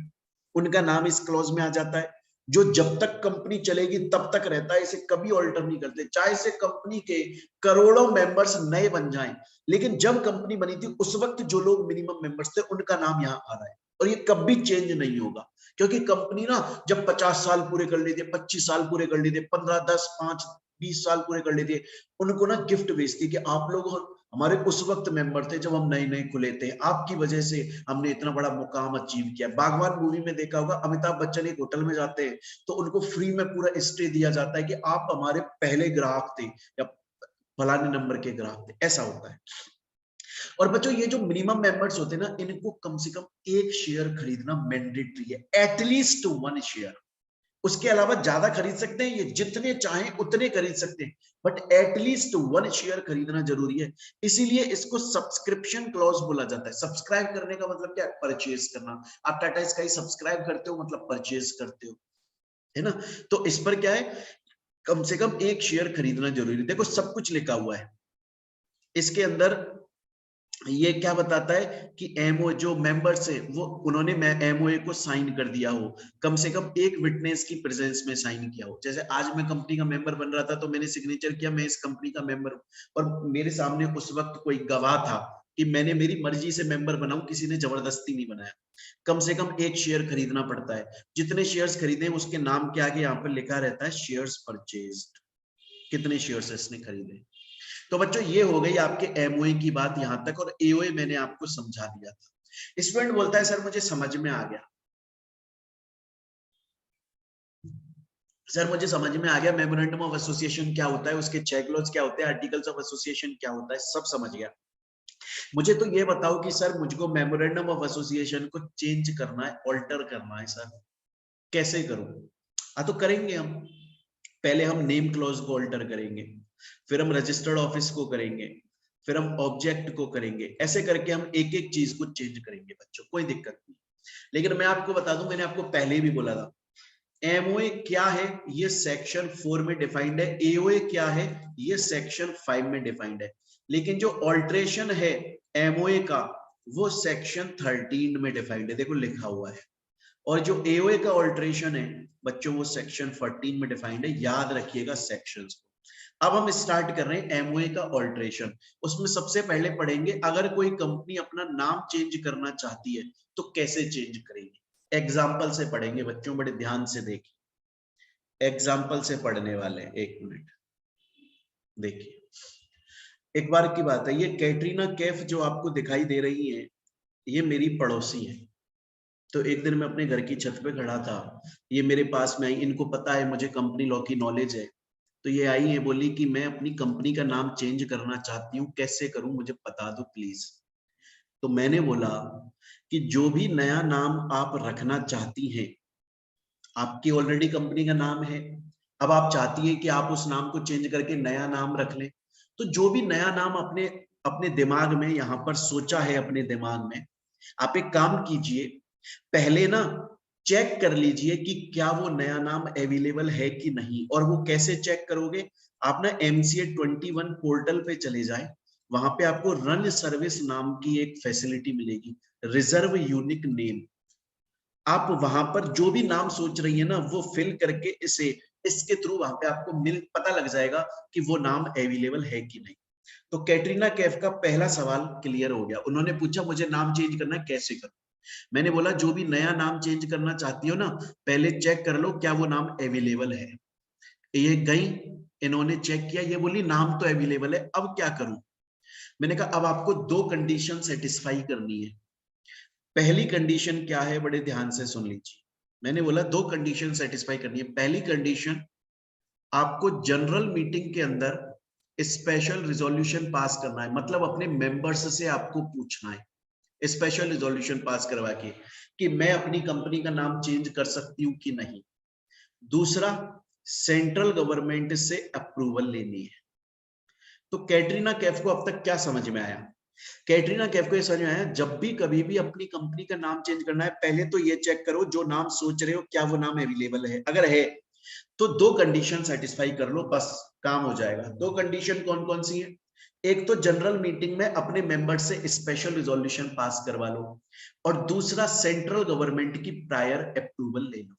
उनका नाम इस क्लॉज में आ जाता है, जो जब तक कंपनी चलेगी तब तक रहता है, इसे कभी ऑल्टर नहीं करते, चाहे से कंपनी के करोड़ों मेंबर्स नए बन जाएं। लेकिन जब कंपनी बनी थी उस वक्त जो लोग मिनिमम मेंबर्स थे उनका नाम यहाँ आ रहा है, और ये कभी चेंज नहीं होगा। क्योंकि कंपनी ना जब 50 साल पूरे कर लेती है, 25 साल पूरे कर लेती है, 15, 10, 5, 20 साल पूरे कर लेती है, उनको ना गिफ्ट भेजती है कि आप लोग हमारे उस वक्त मेंबर थे जब हम नए नए खुले थे, आपकी वजह से हमने इतना बड़ा मुकाम अचीव किया। बागवान मूवी में देखा होगा, अमिताभ बच्चन एक होटल में जाते हैं तो उनको फ्री में पूरा स्टे दिया जाता है कि आप हमारे पहले ग्राहक थे या फलाने नंबर के ग्राहक थे, ऐसा होता है। और बच्चों ये जो मिनिमम मेंबर्स होते हैं ना, इनको कम से कम 1 शेयर खरीदना मैंडेटरी है, एटलीस्ट 1 शेयर। उसके अलावा ज्यादा खरीद सकते हैं, ये जितने चाहें उतने खरीद सकते हैं, बट एटलीस्ट 1 शेयर खरीदना जरूरी है। इसीलिए इसको सब्सक्रिप्शन क्लॉज बोला जाता है। सब्सक्राइब करने का मतलब क्या है? परचेज करना। आप टाटा स्काई सब्सक्राइब करते हो मतलब परचेज करते हो, है ना। तो इस पर क्या है, कम से कम 1 शेयर खरीदना जरूरी है। देखो सब कुछ लिखा हुआ है इसके अंदर। ये क्या बताता है कि एमओ जो मेंबर्स है वो उन्होंने एमओए को साइन कर दिया हो, कम से कम एक विटनेस की प्रेजेंस में साइन किया हो। जैसे आज मैं कंपनी का मेंबर बन रहा था तो मैंने सिग्नेचर किया, मैं इस कंपनी का मेंबर हूं, और मेरे सामने उस वक्त कोई गवाह था कि मैंने मेरी मर्जी से मेंबर बना हूं, किसी ने जबरदस्ती नहीं बनाया। कम से कम 1 शेयर खरीदना पड़ता है। जितने शेयर्स खरीदे उसके नाम के आगे यहाँ पर लिखा रहता है शेयर्स परचेज्ड, कितने शेयर्स इसने खरीदे। तो बच्चों ये हो गई आपके एमओए की बात यहां तक, और एओए मैंने आपको समझा दिया था। स्टूडेंट बोलता है सर मुझे समझ में आ गया, सर मुझे समझ में आ गया, मेमोरेंडम ऑफ एसोसिएशन क्या होता है, उसके 6 क्लॉज क्या होते हैं, आर्टिकल्स ऑफ एसोसिएशन क्या होता है, सब समझ गया। मुझे तो ये बताओ कि सर मुझको मेमोरेंडम ऑफ एसोसिएशन को चेंज करना है, ऑल्टर करना है, सर कैसे करूं? हाँ तो करेंगे हम। पहले हम नेम क्लॉज को ऑल्टर करेंगे, फिर हम रजिस्टर्ड ऑफिस को करेंगे, फिर हम ऑब्जेक्ट को करेंगे, ऐसे करके हम एक एक चीज को चेंज करेंगे बच्चों, कोई दिक्कत नहीं। लेकिन मैं आपको बता दूं, मैंने आपको पहले भी बोला था, एमओए क्या है ये सेक्शन 4 में डिफाइंड है, एओए क्या है ये सेक्शन 5 में डिफाइंड है। लेकिन जो ऑल्ट्रेशन है एमओए का वो सेक्शन 13 में डिफाइंड है, देखो लिखा हुआ है। और जो एओए का ऑल्ट्रेशन है बच्चों वो सेक्शन 14 में डिफाइंड है, याद रखिएगा सेक्शंस को। अब हम स्टार्ट कर रहे हैं एमओए का ऑल्ट्रेशन। उसमें सबसे पहले पढ़ेंगे अगर कोई कंपनी अपना नाम चेंज करना चाहती है तो कैसे चेंज करेंगे। एग्जाम्पल से पढ़ेंगे बच्चों, बड़े ध्यान से देखिए, एग्जाम्पल से पढ़ने वाले हैं। 1 मिनट देखिए, एक बार की बात है, ये कैटरीना कैफ जो आपको दिखाई दे रही है ये मेरी पड़ोसी है। तो एक दिन मैं अपने घर की छत पे खड़ा था, ये मेरे पास में आई, इनको पता है मुझे कंपनी लॉ की नॉलेज है, तो ये आई है, बोली कि मैं अपनी कंपनी का नाम चेंज करना चाहती हूँ, कैसे करूं मुझे बता दो प्लीज। तो मैंने बोला कि जो भी नया नाम आप रखना चाहती हैं, आपकी ऑलरेडी कंपनी का नाम है, अब आप चाहती हैं कि आप उस नाम को चेंज करके नया नाम रख लें, तो जो भी नया नाम अपने अपने दिमाग में यहाँ पर सोचा है, अपने दिमाग में, आप एक काम कीजिए, पहले ना चेक कर लीजिए कि क्या वो नया नाम अवेलेबल है कि नहीं। और वो कैसे चेक करोगे? आप ना MCA21 पोर्टल पे चले जाएं, वहां पे आपको रन सर्विस नाम की एक फैसिलिटी मिलेगी, रिजर्व यूनिक नेम। आप वहां पर जो भी नाम सोच रही है ना, वो फिल करके इसके थ्रू वहां पे आपको पता लग जाएगा कि वो नाम अवेलेबल है कि नहीं। तो कैटरीना कैफ का पहला सवाल क्लियर हो गया। उन्होंने पूछा मुझे नाम चेंज करना है, कैसे करूं? मैंने बोला जो भी नया नाम चेंज करना चाहती हो ना, पहले चेक कर लो क्या वो नाम अवेलेबल है। ये गई, इन्होंने चेक किया, ये बोली नाम तो अवेलेबल है, अब क्या करूं? मैंने कहा अब आपको दो कंडीशन सेटिस्फाई करनी है। पहली कंडीशन क्या है, बड़े ध्यान से सुन लीजिए। मैंने बोला दो कंडीशन सेटिस्फाई करनी है। पहली कंडीशन, आपको जनरल मीटिंग के अंदर स्पेशल रिजोल्यूशन पास करना है, मतलब अपने मेंबर्स से आपको पूछना है स्पेशल रिजोल्यूशन पास करवा के कि मैं अपनी कंपनी का नाम चेंज कर सकती हूं कि नहीं। दूसरा, सेंट्रल गवर्नमेंट से अप्रूवल लेनी है। तो कैटरीना कैफ को अब तक क्या समझ में आया? कैटरीना कैफ को ये समझ में आया, जब भी कभी भी अपनी कंपनी का नाम चेंज करना है, पहले तो ये चेक करो जो नाम सोच रहे हो क्या वो नाम अवेलेबल है। अगर है तो दो कंडीशन सेटिस्फाई कर लो, बस काम हो जाएगा। दो कंडीशन कौन कौन सी है? एक तो जनरल मीटिंग में अपने मेंबर से स्पेशल रिजोल्यूशन पास करवा लो, और दूसरा सेंट्रल गवर्नमेंट की प्रायर अप्रूवल ले लो।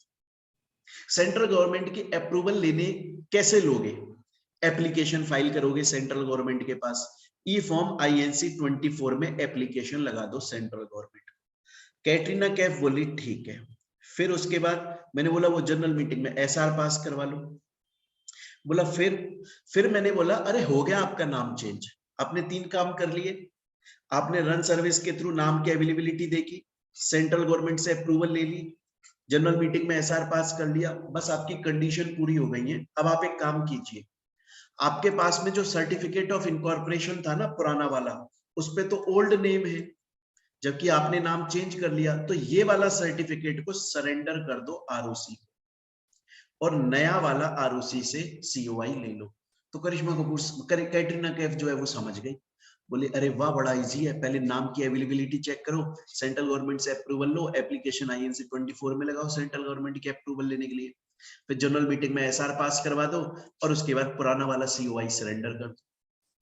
सेंट्रल गवर्नमेंट की अप्रूवल लेने कैसे लोगे? एप्लीकेशन फाइल करोगे सेंट्रल गवर्नमेंट के पास, ई फॉर्म INC 24 में एप्लीकेशन लगा दो सेंट्रल गवर्नमेंट। कैटरीना कैफ बोली ठीक है। फिर उसके बाद मैंने बोला वो जनरल मीटिंग में SR पास करवा लो। बोला फिर मैंने बोला अरे हो गया आपका नाम चेंज, आपने 3 काम कर लिए। आपने रन सर्विस के थ्रू नाम की अवेलेबिलिटी देखी, सेंट्रल गवर्नमेंट से अप्रूवल ले ली, जनरल मीटिंग में SR पास कर लिया, बस आपकी कंडीशन पूरी हो गई है। अब आप एक काम कीजिए, आपके पास में जो सर्टिफिकेट ऑफ इनकॉर्पोरेशन था ना पुराना वाला, उस पे तो ओल्ड नेम है, जबकि आपने नाम चेंज कर लिया, तो ये वाला सर्टिफिकेट को सरेंडर कर दो ROC और नया वाला ROC से COI ले लो। तो करिश्मा कपूर कैटरीना कैफ जो है वो समझ गई, बोले अरे वाह बड़ा इजी है, पहले नाम की अवेलेबिलिटी चेक करो, सेंट्रल गवर्नमेंट से अप्रूवल लो, एप्लीकेशन INC 24 में लगाओ सेंट्रल गवर्नमेंट की अप्रूवल लेने के लिए, फिर जनरल मीटिंग में SR पास करवा दो और उसके बाद पुराना वाला COI सरेंडर कर दो।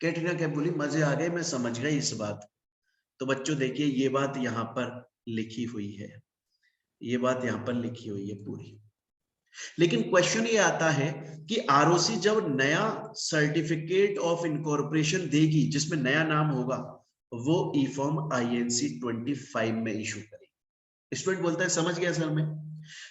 कैटरीना कैफ बोली मजे आ गए, मैं समझ गई इस बात। तो बच्चों देखिए ये बात यहाँ पर लिखी हुई है, ये बात यहाँ पर लिखी हुई है पूरी। लेकिन क्वेश्चन ये आता है कि ROC जब नया सर्टिफिकेट ऑफ इनकॉर्पोरेशन देगी जिसमें नया नाम होगा, वो ई फॉर्म INC 25 में इशू करेगी। स्टूडेंट बोलता है समझ गया सर?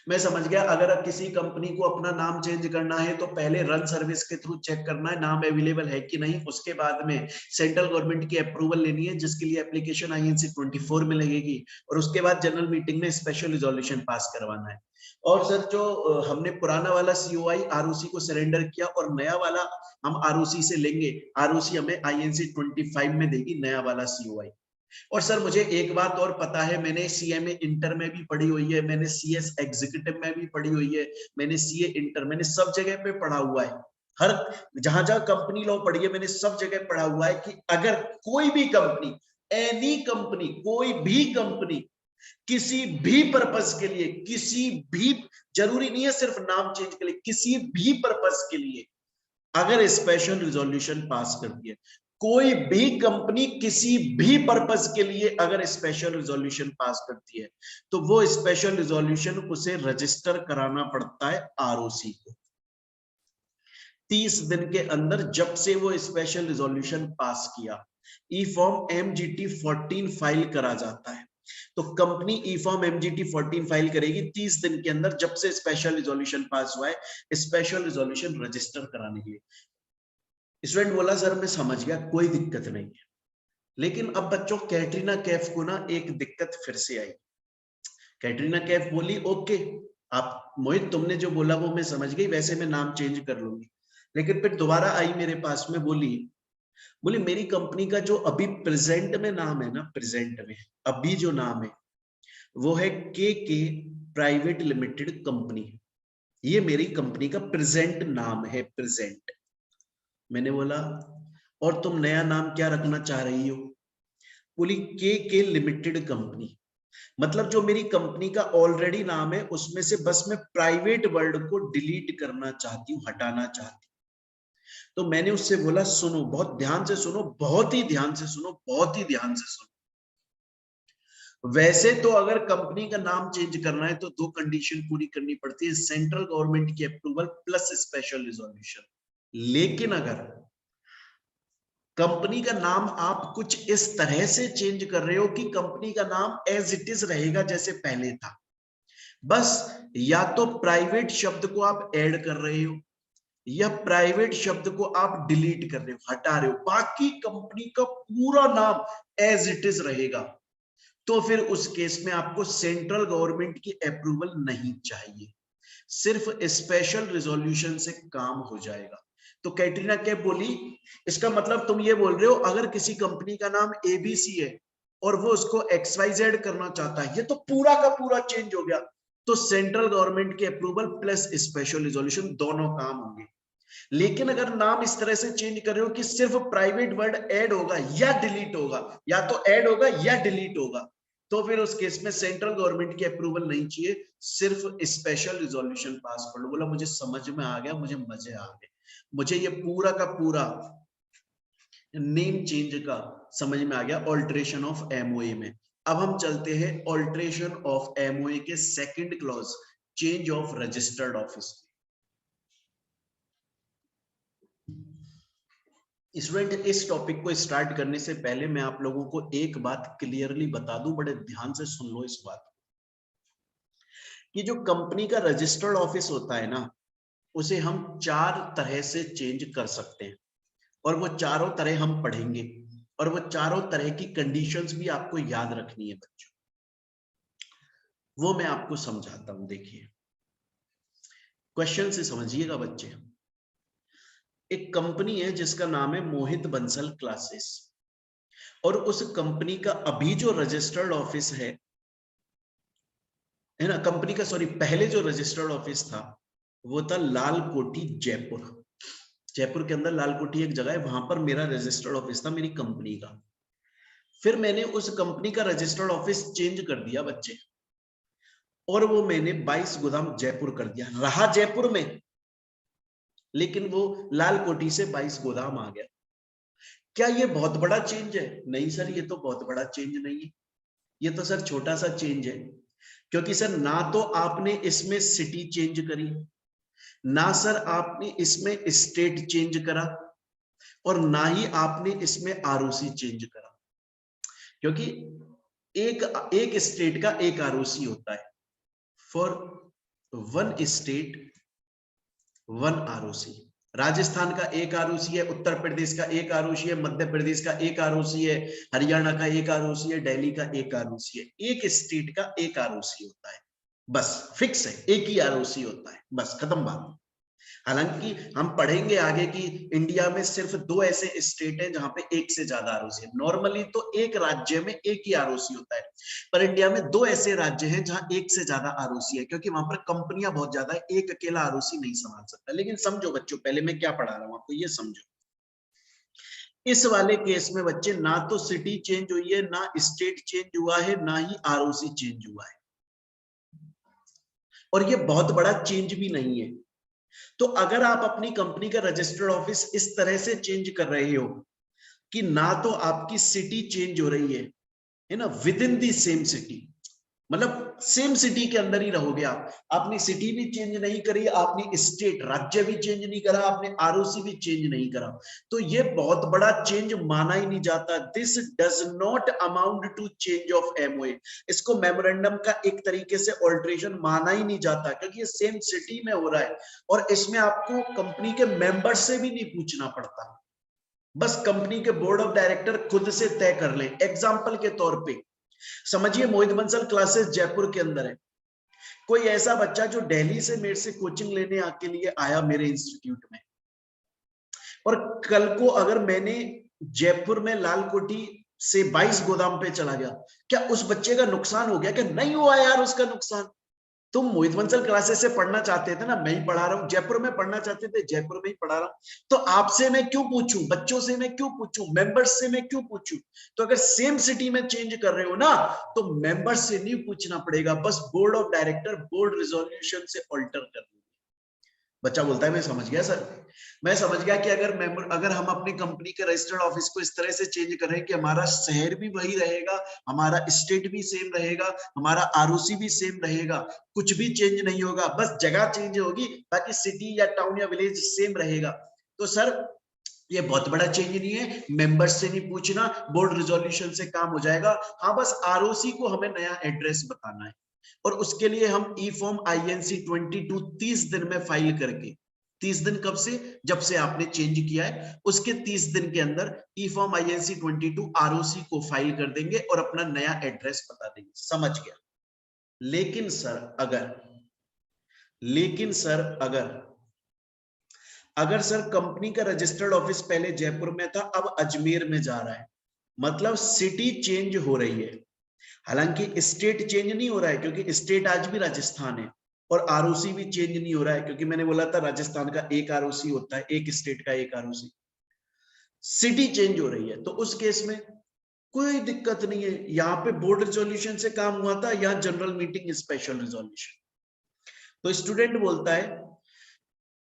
मैं समझ गया। अगर किसी कंपनी को अपना नाम चेंज करना है तो पहले रन सर्विस के थ्रू चेक करना है नाम अवेलेबल है कि नहीं, उसके बाद में सेंट्रल गवर्नमेंट की अप्रूवल लेनी है जिसके लिए एप्लीकेशन INC 24 में लगेगी, और उसके बाद जनरल मीटिंग में स्पेशल रिजोल्यूशन पास करवाना है। और सर जो हमने पुराना वाला COI ROC को सरेंडर किया और नया वाला हम ROC से लेंगे, ROC हमें INC 25 में देगी नया वाला COI। और सर मुझे एक बात और पता है, मैंने CMA इंटर में भी पढ़ी हुई है, मैंने CS एग्जीक्यूटिव में भी पढ़ी हुई है, मैंने CA इंटर, मैंने सब जगह पे पढ़ा हुआ है। हर जहां जहां कंपनी लॉ पढ़ी है मैंने सब जगह पढ़ा हुआ है कि अगर कोई भी कंपनी, एनी कंपनी, कोई भी कंपनी किसी भी पर्पस के लिए, किसी भी, जरूरी नहीं है सिर्फ नाम चेंज के लिए, किसी भी पर्पस के लिए अगर स्पेशल रिजोल्यूशन पास करती है, कोई भी कंपनी किसी भी पर्पस के लिए अगर स्पेशल रिजोल्यूशन पास करती है, तो वो स्पेशल रिजोल्यूशन उसे रजिस्टर कराना पड़ता है ROC को 30 दिन के अंदर, जब से वो स्पेशल रिजोल्यूशन पास किया। ई फॉर्म MGT 14 फाइल करा जाता है, तो कंपनी ई फॉर्म MGT 14 फाइल करेगी 30 दिन के अंदर, जब से स्पेशल रिजोल्यूशन पास हुआ है स्पेशल रिजोल्यूशन रजिस्टर कराने के लिए। स्टूडेंट बोला सर मैं समझ गया, कोई दिक्कत नहीं है। लेकिन अब बच्चों कैटरीना कैफ को ना एक दिक्कत फिर से आई। कैटरीना कैफ बोली ओके, आप मोहित तुमने जो बोला वो मैं समझ गई, वैसे मैं नाम चेंज कर लूंगी। लेकिन फिर दोबारा आई मेरे पास में, बोली मेरी कंपनी का जो अभी प्रेजेंट में नाम है ना, प्रेजेंट में अभी जो नाम है वो है के प्राइवेट लिमिटेड कंपनी। ये मेरी कंपनी का प्रेजेंट नाम है, प्रेजेंट। मैंने बोला और तुम नया नाम क्या रखना चाह रही हो? बोली के लिमिटेड कंपनी। मतलब जो मेरी कंपनी का ऑलरेडी नाम है उसमें से बस मैं प्राइवेट वर्ड को डिलीट करना चाहती हूँ, हटाना चाहती हूँ। तो मैंने उससे बोला सुनो, बहुत ध्यान से सुनो, बहुत ही ध्यान से सुनो, बहुत ही ध्यान से सुनो। वैसे तो अगर कंपनी का नाम चेंज करना है तो दो कंडीशन पूरी करनी पड़ती है, सेंट्रल गवर्नमेंट की अप्रूवल प्लस स्पेशल रिजोल्यूशन। लेकिन अगर कंपनी का नाम आप कुछ इस तरह से चेंज कर रहे हो कि कंपनी का नाम एज इट इज रहेगा जैसे पहले था, बस या तो प्राइवेट शब्द को आप ऐड कर रहे हो या प्राइवेट शब्द को आप डिलीट कर रहे हो, हटा रहे हो, बाकी कंपनी का पूरा नाम एज इट इज रहेगा, तो फिर उस केस में आपको सेंट्रल गवर्नमेंट की अप्रूवल नहीं चाहिए, सिर्फ स्पेशल रिजोल्यूशन से काम हो जाएगा। तो कैटरीना कैफ बोली इसका मतलब तुम ये बोल रहे हो अगर किसी कंपनी का नाम एबीसी है और वो उसको XYZ करना चाहता है, ये तो पूरा का पूरा चेंज हो गया, तो सेंट्रल गवर्नमेंट की अप्रूवल प्लस स्पेशल रिजोल्यूशन दोनों काम होंगे। लेकिन अगर नाम इस तरह से चेंज कर रहे हो कि सिर्फ प्राइवेट वर्ड ऐड होगा या डिलीट होगा, या तो ऐड होगा या डिलीट होगा, तो फिर उस केस में सेंट्रल गवर्नमेंट की अप्रूवल नहीं चाहिए, सिर्फ स्पेशल रिजोल्यूशन पास कर लो। बोला मुझे समझ में आ गया, मुझे मजे आ गए, मुझे ये पूरा का पूरा नेम चेंज का समझ में आ गया ऑल्टरेशन ऑफ एमओए में। अब हम चलते हैं ऑल्टरेशन ऑफ एमओए के second clause, change of registered office. Student, इस टॉपिक को स्टार्ट करने से पहले मैं आप लोगों को एक बात क्लियरली बता दूं, बड़े ध्यान से सुन लो इस बात कि जो कंपनी का रजिस्टर्ड ऑफिस होता है ना, उसे हम चार तरह से चेंज कर सकते हैं, और वो चारों तरह हम पढ़ेंगे, और वो चारों तरह की कंडीशंस भी आपको याद रखनी है बच्चों, वो मैं आपको समझाता हूं। देखिए क्वेश्चन से समझिएगा बच्चे। एक कंपनी है जिसका नाम है मोहित बंसल क्लासेस, और उस कंपनी का अभी जो रजिस्टर्ड ऑफिस है ना, कंपनी का सॉरी पहले जो रजिस्टर्ड ऑफिस था वो था लाल कोठी जयपुर। जयपुर के अंदर लाल कोठी एक जगह है, वहां पर मेरा रजिस्टर्ड ऑफिस था मेरी कंपनी का। फिर मैंने उस कंपनी का रजिस्टर्ड ऑफिस चेंज कर दिया बच्चे, और वो मैंने 22 गोदाम जयपुर कर दिया। रहा जयपुर में, लेकिन वो लाल कोठी से 22 गोदाम आ गया। क्या ये बहुत बड़ा चेंज है? नहीं सर, ये तो बहुत बड़ा चेंज नहीं है, ये तो सर छोटा सा चेंज है। क्योंकि सर ना तो आपने इसमें सिटी चेंज करी, ना सर आपने इसमें स्टेट चेंज करा, और ना ही आपने इसमें आरओसी चेंज करा। क्योंकि एक एक स्टेट का एक आरओसी होता है, for one state one ROC. Rajasthan का एक आरओसी है, उत्तर प्रदेश का एक आरओसी है, मध्य प्रदेश का एक आरओसी है, हरियाणा का एक आरओसी है, दिल्ली का एक आरओसी है। एक स्टेट का एक आरओसी होता है, बस फिक्स है, एक ही आरओसी होता है, बस खत्म बात। हालांकि हम पढ़ेंगे आगे कि इंडिया में सिर्फ दो ऐसे स्टेट हैं जहां पे एक से ज्यादा आरओसी है। नॉर्मली तो एक राज्य में एक ही आरओसी होता है, पर इंडिया में दो ऐसे राज्य हैं जहां एक से ज्यादा आरओसी है, क्योंकि वहां पर कंपनियां बहुत ज्यादा है, एक अकेला आरओसी नहीं संभाल सकता। लेकिन समझो बच्चों, पहले मैं क्या पढ़ा रहा हूं आपको ये समझो। इस वाले केस में बच्चे ना तो सिटी चेंज हुई है, ना स्टेट चेंज हुआ है, ना ही आरओसी चेंज हुआ है, और ये बहुत बड़ा चेंज भी नहीं है। तो अगर आप अपनी कंपनी का रजिस्टर्ड ऑफिस इस तरह से चेंज कर रहे हो कि ना तो आपकी सिटी चेंज हो रही है ना, with in the same city, मतलब सेम सिटी के अंदर ही रहोगे आप, आपने सिटी भी चेंज नहीं करी, आपने स्टेट राज्य भी चेंज नहीं करा, आपने आरओसी भी चेंज नहीं करा, तो ये बहुत बड़ा चेंज माना ही नहीं जाता। This does not amount to change of MOA. इसको मेमोरेंडम का एक तरीके से ऑल्ट्रेशन माना ही नहीं जाता, क्योंकि ये सेम सिटी में हो रहा है, और इसमें आपको कंपनी के मेंबर से भी नहीं पूछना पड़ता, बस कंपनी के बोर्ड ऑफ डायरेक्टर खुद से तय कर ले। एग्जाम्पल के तौर पे समझिए मोहित बंसल क्लासेस जयपुर के अंदर है, कोई ऐसा बच्चा जो दिल्ली से मेरे से कोचिंग लेने के लिए आया मेरे इंस्टीट्यूट में, और कल को अगर मैंने जयपुर में लाल कोठी से 22 गोदाम पे चला गया, क्या उस बच्चे का नुकसान हो गया? क्या नहीं हुआ यार उसका नुकसान? तुम मोहित बंसल क्लासेस से पढ़ना चाहते थे ना, मैं ही पढ़ा रहा हूँ। जयपुर में पढ़ना चाहते थे, जयपुर में ही पढ़ा रहा हूँ। तो आपसे मैं क्यों पूछूं, बच्चों से मैं क्यों पूछूं, मेंबर्स से मैं क्यों पूछूं? तो अगर सेम सिटी में चेंज कर रहे हो ना, तो मेंबर्स से नहीं पूछना पड़ेगा, बस board of director board resolution से ऑल्टर कर देंगे। बच्चा बोलता है मैं समझ गया सर, मैं समझ गया कि अगर हम अपनी कंपनी के रजिस्टर्ड ऑफिस को इस तरह से चेंज करें कि हमारा शहर भी वही रहेगा, हमारा स्टेट भी सेम रहेगा, हमारा आरओसी भी सेम रहेगा, कुछ भी चेंज नहीं होगा, बस जगह चेंज होगी, बाकी सिटी या टाउन या विलेज सेम रहेगा, तो सर ये बहुत बड़ा चेंज नहीं है, मेंबर्स से नहीं पूछना, बोर्ड रिजोल्यूशन से काम हो जाएगा। हाँ, बस आरओसी को हमें नया एड्रेस बताना है, और उसके लिए हम ई फॉर्म INC 22 30 दिन में फाइल करके, 30 दिन कब से, जब से आपने चेंज किया है उसके 30 दिन के अंदर ई फॉर्म INC 22 आरओसी को फाइल कर देंगे और अपना नया एड्रेस बता देंगे। समझ गया? लेकिन सर अगर सर कंपनी का रजिस्टर्ड ऑफिस पहले जयपुर में था, अब अजमेर में जा रहा है, मतलब सिटी चेंज हो रही है, हालांकि स्टेट चेंज नहीं हो रहा है क्योंकि स्टेट आज भी राजस्थान है, और आरओसी भी चेंज नहीं हो रहा है क्योंकि मैंने बोला था राजस्थान का एक आरओसी होता है, एक स्टेट का एक आरओसी। सिटी चेंज हो रही है, तो उस केस में कोई दिक्कत नहीं है, यहाँ पे बोर्ड रिजोल्यूशन से काम हुआ था, यहाँ जनरल मीटिंग स्पेशल रिजोल्यूशन। तो स्टूडेंट बोलता है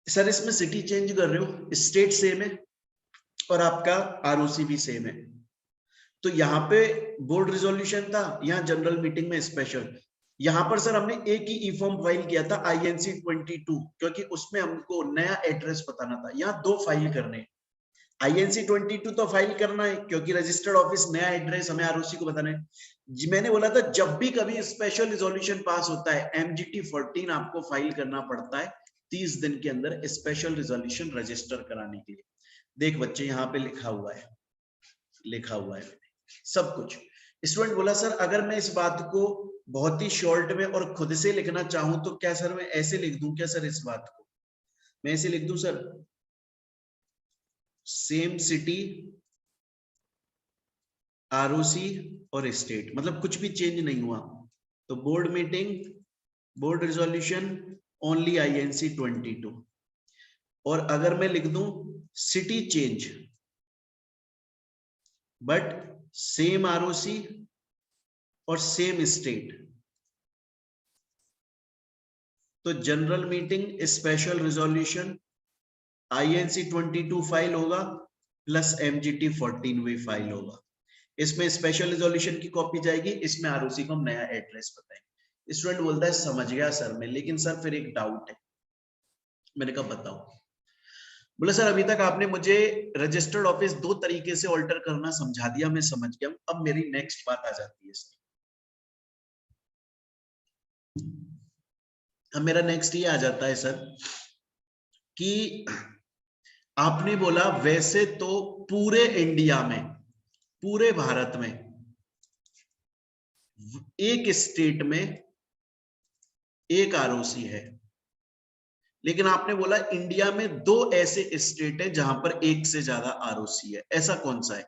सर इसमें सिटी चेंज कर रहे हो, स्टेट सेम है और आपका आरओसी भी सेम है, तो यहाँ पे बोर्ड रिजोल्यूशन था, यहाँ जनरल मीटिंग में स्पेशल। यहाँ पर सर हमने एक ही ई फॉर्म फाइल किया था INC 22, क्योंकि उसमें हमको नया एड्रेस बताना था, यहाँ 2 फाइल करने। INC 22 तो फाइल करना है क्योंकि रजिस्टर्ड ऑफिस नया एड्रेस हमें आरओसी को बताना है। मैंने बोला था जब भी कभी स्पेशल रिजोल्यूशन पास होता है MGT 14 आपको फाइल करना पड़ता है 30 दिन के अंदर स्पेशल रिजोल्यूशन रजिस्टर कराने के लिए। देख बच्चे यहाँ पे लिखा हुआ है सब कुछ। स्टूडेंट बोला सर अगर मैं इस बात को बहुत ही शॉर्ट में और खुद से लिखना चाहूं तो क्या सर मैं ऐसे लिख दूं क्या सर? इस बात को मैं ऐसे लिख दूं सर, सेम सिटी आरओसी और स्टेट, मतलब कुछ भी चेंज नहीं हुआ, तो board meeting board resolution only INC 22। और अगर मैं लिख दूं city change but same ROC और सेम स्टेट, तो general meeting special resolution INC 22 file होगा प्लस MGT 14 भी फाइल होगा। इसमें स्पेशल रिजोल्यूशन की कॉपी जाएगी, इसमें आरओसी को हम नया एड्रेस बताएंगे। स्टूडेंट बोलता है समझ गया सर मैं, लेकिन सर फिर एक डाउट है। मैंने कहा बताओ। बोले सर अभी तक आपने मुझे रजिस्टर्ड ऑफिस 2 तरीके से ऑल्टर करना समझा दिया, मैं समझ गया, अब मेरी नेक्स्ट बात आ जाती है सर। अब मेरा नेक्स्ट ये आ जाता है सर कि आपने बोला वैसे तो पूरे इंडिया में, पूरे भारत में एक स्टेट में एक आरओसी है, लेकिन आपने बोला इंडिया में 2 ऐसे स्टेट है जहां पर एक से ज्यादा आरओसी है। ऐसा कौन सा है?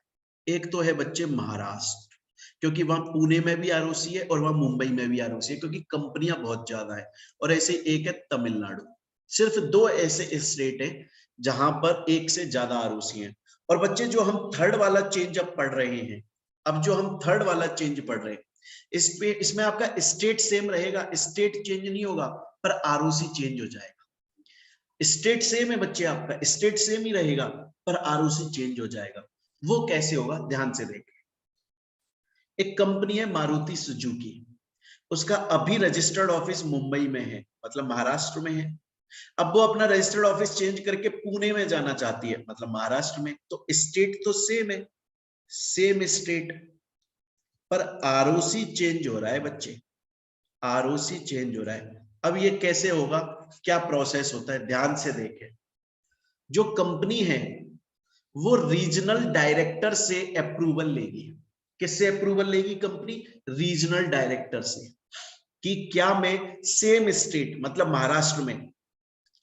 एक तो है बच्चे महाराष्ट्र, क्योंकि वहां पुणे में भी आरओसी है और वहां मुंबई में भी आरओसी है क्योंकि कंपनियां बहुत ज्यादा है। और ऐसे एक है तमिलनाडु। सिर्फ 2 ऐसे स्टेट है जहां पर एक से ज्यादा आरओसी है। और बच्चे जो हम थर्ड वाला चेंज अब पढ़ रहे हैं, अब जो हम थर्ड वाला चेंज पढ़ रहे हैं, इसमें आपका स्टेट सेम रहेगा, स्टेट चेंज नहीं होगा, पर आरओसी चेंज हो जाएगा। स्टेट सेम है बच्चे, आपका स्टेट सेम ही रहेगा पर आरओसी चेंज हो जाएगा। वो कैसे होगा ध्यान से देखें। एक कंपनी है मारुति सुजुकी, उसका अभी रजिस्टर्ड ऑफिस मुंबई में है, मतलब महाराष्ट्र में है। अब वो अपना रजिस्टर्ड ऑफिस चेंज करके पुणे में जाना चाहती है, मतलब महाराष्ट्र में, तो स्टेट तो सेम है, सेम स्टेट, पर आरओसी चेंज हो रहा है बच्चे, आरओसी चेंज हो रहा है। अब ये कैसे होगा, क्या प्रोसेस होता है, ध्यान से देखें। जो कंपनी है वो रीजनल डायरेक्टर से अप्रूवल लेगी। किससे अप्रूवल लेगी कंपनी? रीजनल डायरेक्टर से, कि क्या मैं सेम स्टेट मतलब महाराष्ट्र में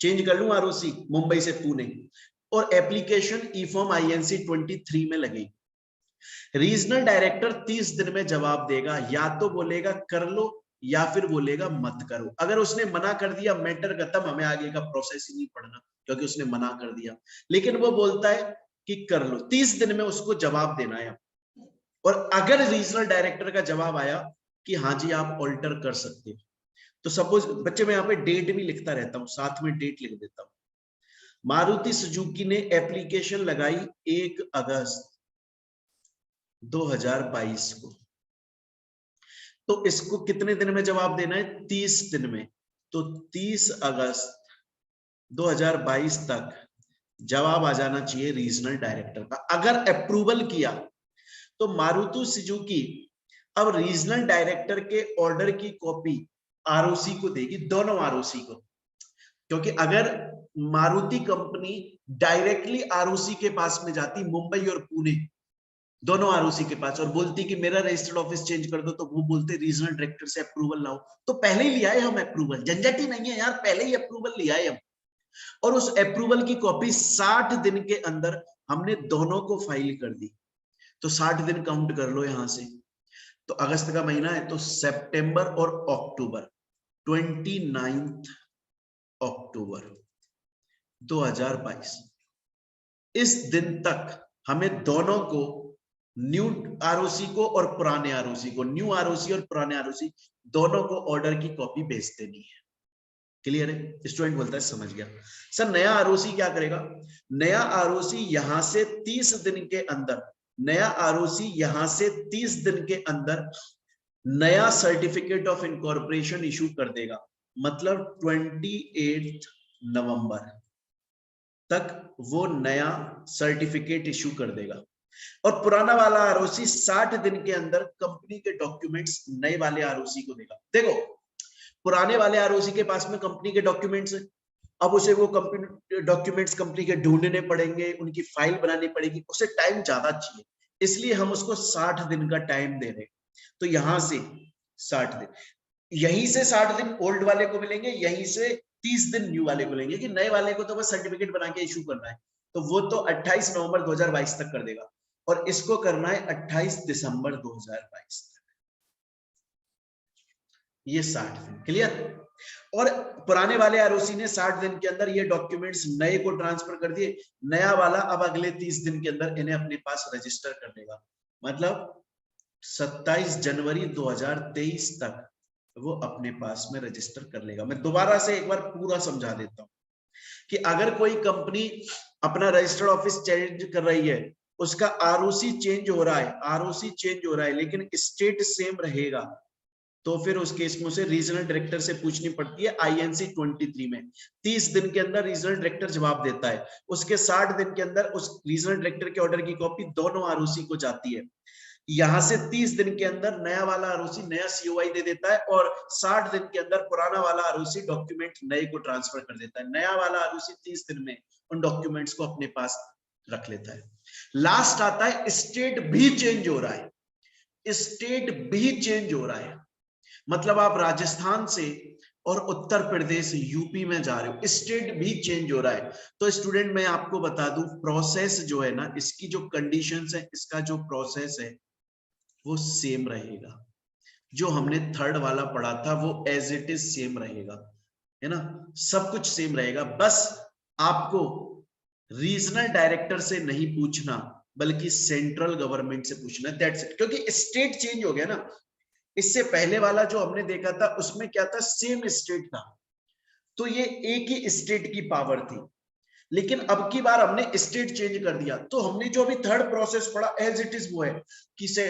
चेंज कर लूं आरओसी मुंबई से पुणे, और एप्लीकेशन ई फॉर्म INC 23 में लगेगी। रीजनल डायरेक्टर 30 दिन में जवाब देगा, या तो बोलेगा कर लो या फिर बोलेगा मत करो। अगर उसने मना कर दिया मैटर खत्म, हमें आगे का प्रोसेस ही नहीं पढ़ना क्योंकि उसने मना कर दिया। लेकिन वो बोलता है कि कर लो, 30 दिन में उसको जवाब देना है। और अगर रीजनल डायरेक्टर का जवाब आया कि हाँ जी आप ऑल्टर कर सकते हो, तो सपोज बच्चे मैं यहाँ पे डेट भी लिखता रहता हूँ, साथ में डेट लिख देता हूँ। मारुति सुजुकी ने एप्लीकेशन लगाई 1 अगस्त 2022 को, तो इसको कितने दिन में जवाब देना है? 30 दिन में। तो 30 अगस्त 2022 तक जवाब आ जाना चाहिए रीजनल डायरेक्टर का। अगर अप्रूवल किया तो मारुति सुजुकी अब रीजनल डायरेक्टर के ऑर्डर की कॉपी आरओसी को देगी, दोनों आरओसी को। क्योंकि अगर मारुति कंपनी डायरेक्टली आरओसी के पास में जाती, मुंबई और पुणे दोनों आरओसी के पास, और बोलती कि मेरा रजिस्टर्ड ऑफिस चेंज कर दो, तो वो बोलते रीजनल डायरेक्टर से अप्रूवल लाओ, तो पहले ही लिया है हम अप्रूवल, झंझट ही नहीं है यार, पहले ही अप्रूवल लिया है हम। और उस अप्रूवल की कॉपी 60 दिन के अंदर हमने दोनों को फाइल कर दी। तो 60 दिन काउंट कर लो यहां से, तो अगस्त का महीना है, तो सितंबर और अक्टूबर, 29 अक्टूबर 2022, इस दिन तक हमें दोनों को, न्यू आरओसी को और पुराने आरओसी को, न्यू आरओसी और पुराने आरओसी दोनों को ऑर्डर की कॉपी भेज देनी है। क्लियर है? स्टूडेंट बोलता है समझ गया सर। नया आरओसी क्या करेगा? नया आरओसी यहां से 30 दिन के अंदर, नया आरओसी यहां से 30 दिन के अंदर नया सर्टिफिकेट ऑफ इनकॉर्पोरेशन इशू कर देगा। मतलब 28 नवंबर तक वो नया सर्टिफिकेट इशू कर देगा। और पुराना वाला आरओसी 60 दिन के अंदर कंपनी के डॉक्यूमेंट्स नए वाले आरओसी को देगा। देखो पुराने वाले आरओसी के पास में कंपनी के डॉक्यूमेंट्स है, अब उसे वो कंपनी डॉक्यूमेंट्स कंपनी के ढूंढने पड़ेंगे, उनकी फाइल बनानी पड़ेगी, उसे टाइम ज्यादा चाहिए, इसलिए हम उसको 60 दिन का टाइम दे रहे हैं। तो यहां से 60 दिन, यहीं से 60 दिन ओल्ड वाले को मिलेंगे, यहीं से 30 दिन न्यू वाले को मिलेंगे, कि नए वाले को तो बस सर्टिफिकेट बना के इशू करना है, तो वो तो 28 नवंबर 2022 तक कर देगा, और इसको करना है 28 दिसंबर 2022 तक। ये 60 दिन। क्लियर? और पुराने वाले आरओसी ने 60 दिन के अंदर ये डॉक्यूमेंट्स नए को ट्रांसफर कर दिए, नया वाला अब अगले 30 दिन के अंदर इन्हें अपने पास रजिस्टर कर देगा। मतलब 27 जनवरी 2023 तक वो अपने पास में रजिस्टर कर लेगा। मैं दोबारा से एक बार पूरा समझा देता हूं कि अगर कोई कंपनी अपना रजिस्टर्ड ऑफिस चेंज कर रही है, उसका आरओसी चेंज हो रहा है, आरओसी चेंज हो रहा है लेकिन स्टेट सेम रहेगा, तो फिर उस केस में उसे रीजनल डायरेक्टर से पूछनी पड़ती है आईएनसी 23 में। 30 दिन के अंदर रीजनल डायरेक्टर जवाब देता है, उसके 60 दिन के अंदर उस रीजनल डायरेक्टर के ऑर्डर की कॉपी दोनों आरओसी को जाती है। यहां से 30 दिन के अंदर नया वाला आरओसी नया सीओआई दे देता है, और 60 दिन के अंदर पुराना वाला आरओसी डॉक्यूमेंट नए को ट्रांसफर कर देता है। नया वाला आरओसी 30 दिन में उन डॉक्यूमेंट्स को अपने पास रख लेता है। लास्ट आता है स्टेट भी चेंज हो रहा है, स्टेट भी चेंज हो रहा है, मतलब आप राजस्थान से और उत्तर प्रदेश यूपी में जा रहे हो, स्टेट भी चेंज हो रहा है। तो स्टूडेंट मैं आपको बता दूं, प्रोसेस जो है ना, इसकी जो कंडीशंस है, इसका जो प्रोसेस है वो सेम रहेगा। जो हमने थर्ड वाला पढ़ा था वो एज इट इज सेम रहेगा, है ना, सब कुछ सेम रहेगा। बस आपको रीजनल डायरेक्टर से नहीं पूछना बल्कि सेंट्रल गवर्नमेंट से पूछना, दैट्स इट। क्योंकि स्टेट चेंज हो गया ना, इससे पहले वाला जो हमने देखा था उसमें क्या था, सेम स्टेट था, तो ये एक ही स्टेट की पावर थी। लेकिन अब की बार हमने स्टेट चेंज कर दिया, तो हमने जो अभी थर्ड प्रोसेस पढ़ा एज इट इज वो है कि से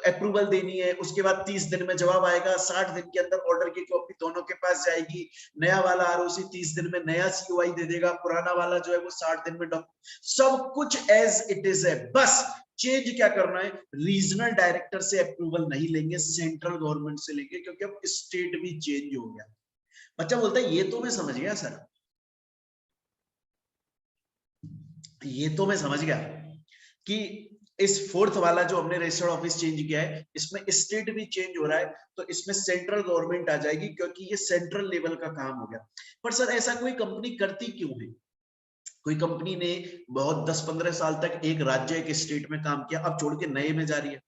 अप्रूवल देनी है, उसके बाद 30 दिन में जवाब आएगा, 60 दिन के अंदर ऑर्डर की कॉपी दोनों के पास जाएगी, नया वाला आरओसी 30 दिन में नया सीओआई दे देगा, पुराना वाला जो है वो 60 दिन में सब कुछ एज इट इज है। बस चेंज क्या करना है, रीजनल डायरेक्टर से अप्रूवल नहीं लेंगे, सेंट्रल गवर्नमेंट से लेंगे, क्योंकि अब स्टेट भी चेंज हो गया। बच्चा बोलता है ये तो मैं समझ गया सर, ये तो मैं समझ गया कि इस फोर्थ वाला जो हमने रजिस्टर्ड ऑफिस चेंज किया है, इसमें स्टेट भी चेंज हो रहा है, तो इसमें सेंट्रल गवर्नमेंट आ जाएगी, क्योंकि ये सेंट्रल लेवल का काम हो गया। पर सर ऐसा कोई कंपनी करती क्यों है? कोई कंपनी ने बहुत 10-15 साल तक एक राज्य एक स्टेट में काम किया, अब छोड़ के नए में जा रही है।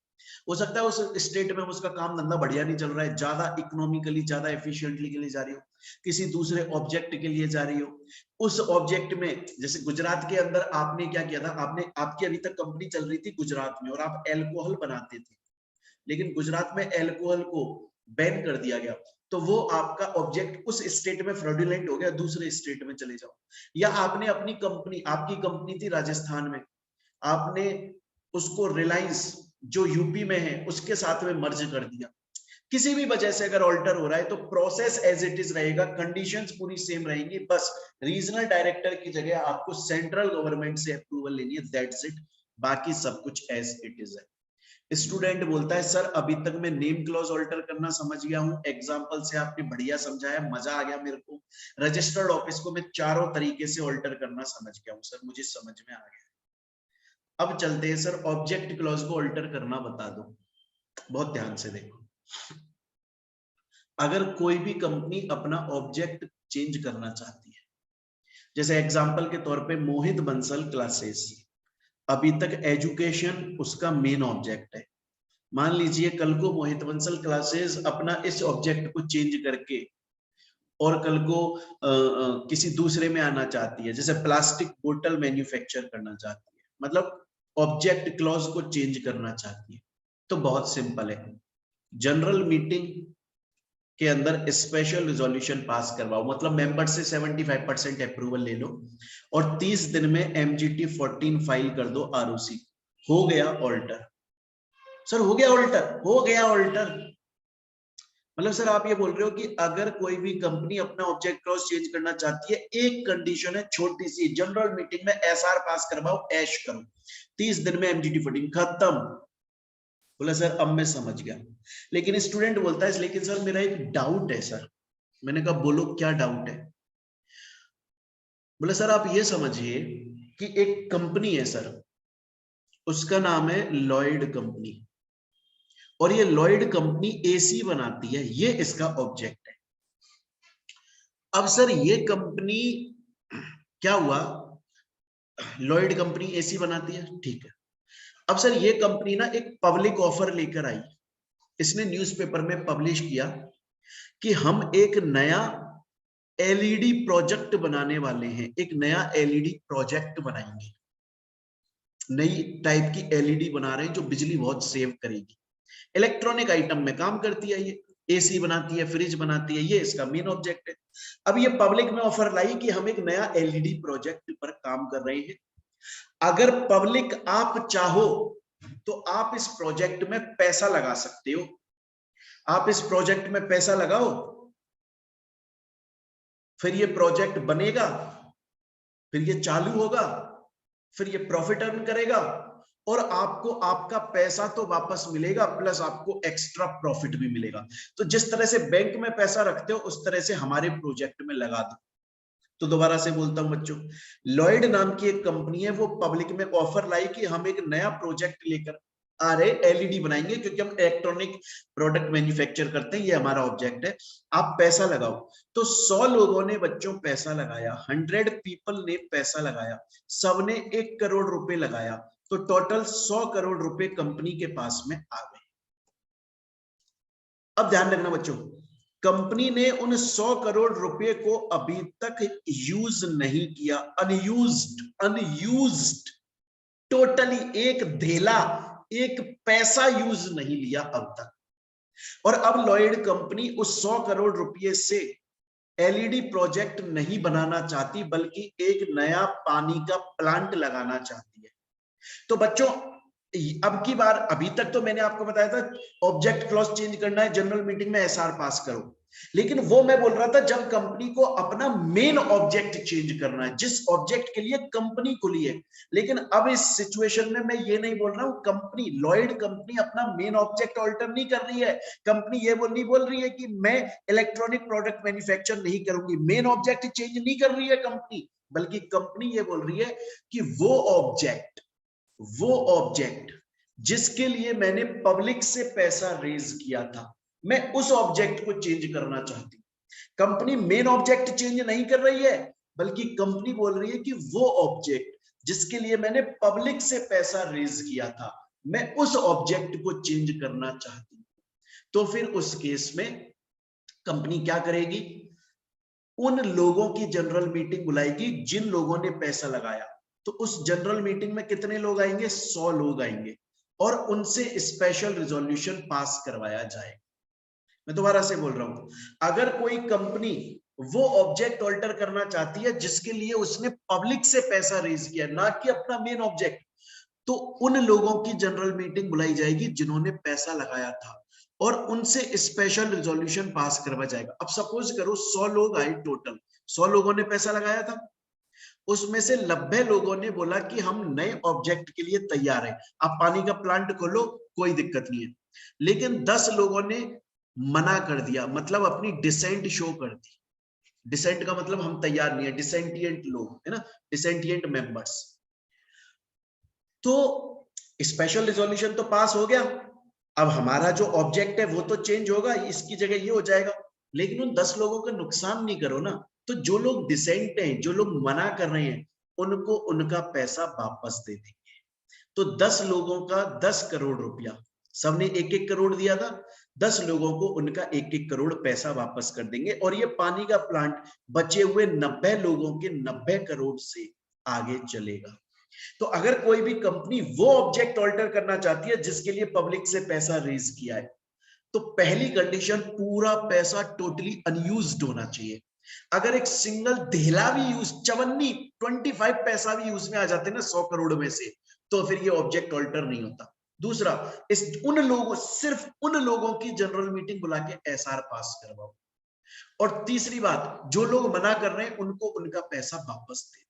हो सकता है उस स्टेट में उसका काम धंधा बढ़िया नहीं चल रहा है, ज्यादा इकोनॉमिकली ज्यादा एफिशिएंटली के लिए जा रही हो, किसी दूसरे ऑब्जेक्ट के लिए जा रही हो। उस ऑब्जेक्ट में जैसे गुजरात के अंदर आपने क्या किया था, आपने आपकी अभी तक कंपनी चल रही थी गुजरात में और आप अल्कोहल बनाते थे, लेकिन गुजरात में अल्कोहल को बैन कर दिया गया, तो वो आपका ऑब्जेक्ट उस स्टेट में फ्रॉडुलेंट हो गया, दूसरे स्टेट में चले जाओ। या आपने अपनी कंपनी, आपकी कंपनी थी राजस्थान में, आपने उसको रिलायंस जो यूपी में है उसके साथ में मर्ज कर दिया, किसी भी वजह से अगर ऑल्टर हो रहा है तो प्रोसेस एज इट इज रहेगा, कंडीशंस पूरी सेम रहेंगी, बस रीजनल डायरेक्टर की जगह आपको सेंट्रल गवर्नमेंट से अप्रूवल लेनी है, दैट्स इट, बाकी सब कुछ एज इट इज है। स्टूडेंट बोलता है सर अभी तक मैं नेम क्लॉज ऑल्टर करना समझ गया हूं, एग्जांपल से आपने बढ़िया समझाया, मजा आ गया मेरे को। रजिस्टर्ड ऑफिस को मैं चारों तरीके से ऑल्टर करना समझ गया हूं सर, मुझे समझ में आ गया। अब चलते हैं सर, ऑब्जेक्ट क्लॉज को ऑल्टर करना बता दो। बहुत ध्यान से देखो, अगर कोई भी कंपनी अपना ऑब्जेक्ट चेंज करना चाहती है, जैसे एग्जांपल के तौर पे मोहित बंसल क्लासेस, अभी तक एजुकेशन उसका मेन ऑब्जेक्ट है। मान लीजिए कल को मोहित बंसल क्लासेस अपना इस ऑब्जेक्ट को चेंज करके और कल को किसी दूसरे में आना चाहती है, जैसे प्लास्टिक बोतल मैन्युफैक्चर करना चाहती है, मतलब ऑब्जेक्ट क्लॉज को चेंज करना चाहती है, तो बहुत सिंपल है, जनरल मीटिंग के अंदर स्पेशल रिजोल्यूशन पास करवाओ, मतलब मेंबर से 75% अप्रूवल ले लो और 30 दिन में MGT 14 फाइल कर दो ROC, हो गया ऑल्टर। सर हो गया ऑल्टर, हो गया ऑल्टर, मतलब सर आप ये बोल रहे हो कि अगर कोई भी कंपनी अपना ऑब्जेक्ट क्लॉज चेंज करना चाहती है, एक कंडीशन है छोटी सी, जनरल मीटिंग में SR पास करवाओ, ऐश करो, 30 दिन में MGT 14 खत्म। बोला सर अब मैं समझ गया। लेकिन स्टूडेंट बोलता है लेकिन सर मेरा एक डाउट है सर। मैंने कहा बोलो क्या डाउट है। बोला सर आप ये समझिए कि एक कंपनी है सर, उसका नाम है लॉयड कंपनी, और ये लॉयड कंपनी AC बनाती है, ये इसका ऑब्जेक्ट है। अब सर ये कंपनी क्या हुआ, लॉयड कंपनी AC बनाती है, ठीक है। अब सर ये कंपनी ना एक पब्लिक ऑफर लेकर आई, इसने न्यूज़पेपर में पब्लिश किया कि हम एक नया LED प्रोजेक्ट बनाने वाले हैं, एक नया LED प्रोजेक्ट बनाएंगे, नई टाइप की LED बना रहे हैं जो बिजली बहुत सेव करेगी, इलेक्ट्रॉनिक आइटम में काम करती है, ये AC बनाती है, फ्रिज बनाती है, ये इसका मेन ऑब्जेक्ट है। अब ये पब्लिक में ऑफर लाई कि हम एक नया LED प्रोजेक्ट पर काम कर रहे हैं, अगर पब्लिक आप चाहो तो आप इस प्रोजेक्ट में पैसा लगा सकते हो, आप इस प्रोजेक्ट में पैसा लगाओ, फिर ये प्रोजेक्ट बनेगा, फिर ये चालू होगा, फिर ये प्रॉफिट अर्न करेगा और आपको आपका पैसा तो वापस मिलेगा, प्लस आपको एक्स्ट्रा प्रॉफिट भी मिलेगा। तो जिस तरह से बैंक में पैसा रखते हो उस तरह से हमारे प्रोजेक्ट में लगा दो। तो दोबारा से बोलता हूं बच्चों, लॉयड नाम की एक कंपनी है, वो पब्लिक में ऑफर लाई कि हम एक नया प्रोजेक्ट लेकर आ रहे, LED बनाएंगे, क्योंकि हम इलेक्ट्रॉनिक प्रोडक्ट मैन्युफैक्चर करते हैं, ये हमारा ऑब्जेक्ट है, आप पैसा लगाओ। तो 100 लोगों ने बच्चों पैसा लगाया, 100 पीपल ने पैसा लगाया, सबने 1 करोड़ रुपए लगाया, तो टोटल 100 करोड़ रुपए कंपनी के पास में आ गए। अब ध्यान रखना बच्चों, कंपनी ने उन 100 करोड़ रुपए को अभी तक यूज नहीं किया, अनयूज्ड, टोटली एक धेला, एक पैसा यूज नहीं लिया अब तक। और अब लॉयड कंपनी उस 100 करोड़ रुपए से LED प्रोजेक्ट नहीं बनाना चाहती, बल्कि एक नया पानी का प्लांट लगाना चाहती है। तो बच्चों अब की बार, अभी तक तो मैंने आपको बताया था ऑब्जेक्ट क्लॉज चेंज करना है, जनरल मीटिंग में SR पास करो, लेकिन वो मैं बोल रहा था जब कंपनी को अपना मेन ऑब्जेक्ट चेंज करना है, जिस ऑब्जेक्ट के लिए कंपनी खुली है। लेकिन अब इस सिचुएशन में मैं ये नहीं बोल रहा हूं, कंपनी लॉयड कंपनी अपना मेन ऑब्जेक्ट ऑल्टर नहीं कर रही है, कंपनी ये नहीं बोल रही है कि मैं इलेक्ट्रॉनिक प्रोडक्ट मैन्युफैक्चर नहीं करूंगी, मेन ऑब्जेक्ट चेंज नहीं कर रही है कंपनी, बल्कि कंपनी ये बोल रही है कि वो ऑब्जेक्ट जिसके लिए मैंने पब्लिक से पैसा रेज किया था, मैं उस ऑब्जेक्ट को चेंज करना चाहती हूं। कंपनी मेन ऑब्जेक्ट चेंज नहीं कर रही है, बल्कि कंपनी बोल रही है कि वो ऑब्जेक्ट जिसके लिए मैंने पब्लिक से पैसा रेज किया था, मैं उस ऑब्जेक्ट को चेंज करना चाहती हूँ। तो फिर उस केस में कंपनी क्या करेगी, उन लोगों की जनरल मीटिंग बुलाएगी जिन लोगों ने पैसा लगाया। तो उस जनरल मीटिंग में कितने लोग आएंगे, 100 लोग आएंगे, और उनसे स्पेशल रिजोल्यूशन पास करवाया जाएगा। मैं दोबारा से बोल रहा हूं, अगर कोई कंपनी वो ऑब्जेक्ट ऑल्टर करना चाहती है जिसके लिए उसने पब्लिक से पैसा रेज किया, ना कि अपना मेन ऑब्जेक्ट, तो उन लोगों की जनरल मीटिंग बुलाई जाएगी जिन्होंने पैसा लगाया था, और उनसे स्पेशल रिजोल्यूशन पास करवा जाएगा। अब सपोज करो 100 लोग आए टोटल, 100 लोगों ने पैसा लगाया था, उसमें से 90 लोगों ने बोला कि हम नए ऑब्जेक्ट के लिए तैयार हैं, आप पानी का प्लांट खोलो, कोई दिक्कत नहीं है। लेकिन 10 लोगों ने मना कर दिया, मतलब अपनी डिसेंट शो कर दी। डिसेंट का मतलब हम तैयार नहीं है, डिसेंटिएंट लोग है ना, डिसेंटिएंट मेंबर्स। तो स्पेशल रिजोल्यूशन तो पास हो गया, अब हमारा जो ऑब्जेक्ट है वो तो चेंज होगा, इसकी जगह ये हो जाएगा। लेकिन उन 10 लोगों का नुकसान नहीं करो ना। तो जो लोग डिसेंट हैं, जो लोग मना कर रहे हैं, उनको उनका पैसा वापस दे देंगे। तो 10 लोगों का 10 करोड़ रुपया, सबने 1-1 करोड़ दिया था, 10 लोगों को उनका 1-1 करोड़ पैसा वापस कर देंगे, और ये पानी का प्लांट बचे हुए 90 लोगों के 90 करोड़ से आगे चलेगा। तो अगर कोई भी कंपनी वो ऑब्जेक्ट ऑल्टर करना चाहती है जिसके लिए पब्लिक से पैसा रेज किया है, तो पहली कंडीशन, पूरा पैसा टोटली अनयूज्ड होना चाहिए। अगर एक सिंगल धेला भी यूज, चवन्नी 25 पैसा भी यूज में आ जाते ना 100 करोड़ में से, तो फिर ये ऑब्जेक्ट ऑल्टर नहीं होता। दूसरा, सिर्फ उन लोगों की जनरल मीटिंग बुला के एसआर पास करवाओ। और तीसरी बात, जो लोग मना कर रहे हैं उनको उनका पैसा वापस दे दो।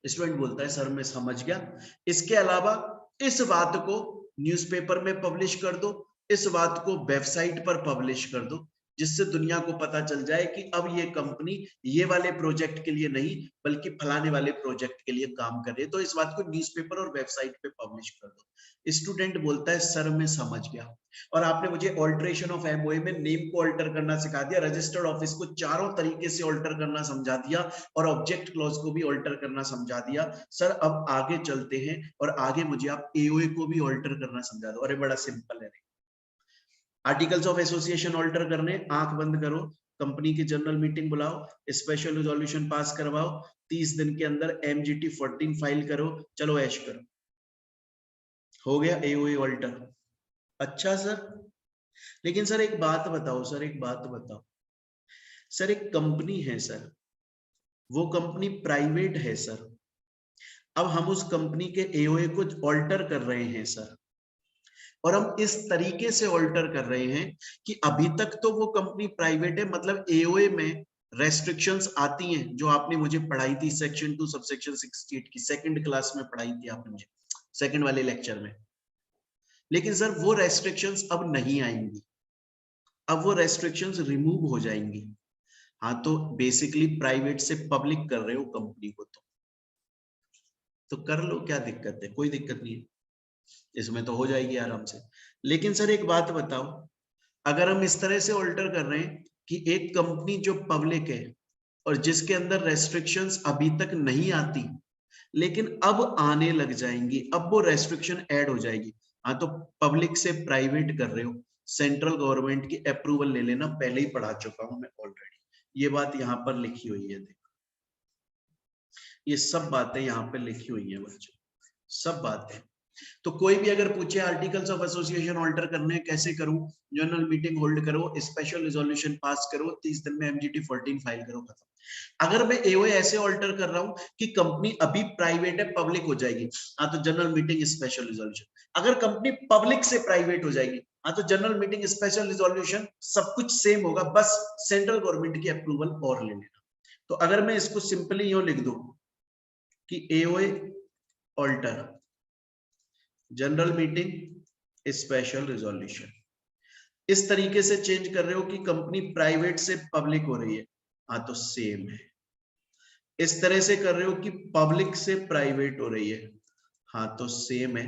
स्टूडेंट बोलता है सर मैं समझ गया, इसके अलावा इस बात को न्यूज़पेपर में पब्लिश कर दो, इस बात को वेबसाइट पर पब्लिश कर दो, जिससे दुनिया को पता चल जाए कि अब ये कंपनी ये वाले प्रोजेक्ट के लिए नहीं बल्कि फलाने वाले प्रोजेक्ट के लिए काम कर रही है। तो इस बात को न्यूज़पेपर और वेबसाइट पे पब्लिश कर दो। स्टूडेंट बोलता है सर मैं समझ गया, और आपने मुझे ऑल्टरेशन ऑफ एमओए में नेम को ऑल्टर करना सिखा दिया, रजिस्टर्ड ऑफिस को चारों तरीके से ऑल्टर करना समझा दिया, और ऑब्जेक्ट क्लॉज को भी ऑल्टर करना समझा दिया। सर अब आगे चलते हैं, और आगे मुझे आप एओए को भी ऑल्टर करना समझा दो। अरे बड़ा सिंपल है। आर्टिकल्स ऑफ एसोसिएशन ऑल्टर करने, आंख बंद करो, कंपनी की जनरल मीटिंग बुलाओ, स्पेशल रिजोल्यूशन पास करवाओ, 30 दिन के अंदर MGT 14 फाइल करो, चलो ऐश करो, हो गया एओए ऑल्टर। अच्छा सर, लेकिन सर एक बात बताओ, सर एक बात बताओ, सर एक कंपनी है सर, वो कंपनी प्राइवेट है सर, अब हम उस कंपनी के एओए को ऑल्टर कर रहे हैं सर, और हम इस तरीके से ऑल्टर कर रहे हैं कि अभी तक तो वो कंपनी प्राइवेट है, मतलब एओए में रेस्ट्रिक्शंस आती हैं जो आपने मुझे पढ़ाई थी सेक्शन 2 सबसेक्शन 68 की, सेकंड क्लास में पढ़ाई थी आपने मुझे सेकंड वाले लेक्चर में। लेकिन सर वो रेस्ट्रिक्शंस अब नहीं आएंगी, अब वो रेस्ट्रिक्शंस रिमूव हो जाएंगी। हाँ, तो बेसिकली प्राइवेट से पब्लिक कर रहे हो कंपनी को, तो कर लो, क्या दिक्कत है, कोई दिक्कत नहीं है, इसमें तो हो जाएगी आराम से। लेकिन सर एक बात बताओ, अगर हम इस तरह से ऑल्टर कर रहे हैं कि एक कंपनी जो पब्लिक है और जिसके अंदर रेस्ट्रिक्शंस अभी तक नहीं आती लेकिन अब आने लग जाएंगी, अब वो रेस्ट्रिक्शन ऐड हो जाएगी, हाँ तो पब्लिक से प्राइवेट कर रहे हो, सेंट्रल गवर्नमेंट की अप्रूवल ले लेना, पहले ही पढ़ा चुका हूं मैं ऑलरेडी, ये बात यहाँ पर लिखी हुई है, देखो ये सब बातें यहाँ पे लिखी हुई है बच्चों, सब बातें। तो कोई भी अगर पूछे आर्टिकल्स ऑफ एसोसिएशन ऑल्टर करने कैसे करूं, जनरल मीटिंग होल्ड करो, स्पेशल रिजोल्यूशन पास करो, 30 दिन में MGT 14 फाइल करो, खत्म। अगर मैं एओए ऐसे ऑल्टर कर रहा हूं कि कंपनी अभी प्राइवेट है, पब्लिक हो जाएगी, हाँ तो जनरल मीटिंग स्पेशल रिजोल्यूशन। अगर कंपनी पब्लिक से प्राइवेट हो जाएगी, हाँ तो जनरल मीटिंग स्पेशल रिजोल्यूशन सब कुछ सेम होगा, बस सेंट्रल गवर्नमेंट की अप्रूवल और ले लेना। तो अगर मैं इसको सिंपली यूं लिख दूं कि AOA alter general meeting special resolution, इस तरीके से चेंज कर रहे हो कि कंपनी प्राइवेट से पब्लिक हो रही है, हाँ तो सेम है। इस तरह से कर रहे हो कि पब्लिक से प्राइवेट हो रही है, हाँ तो सेम है,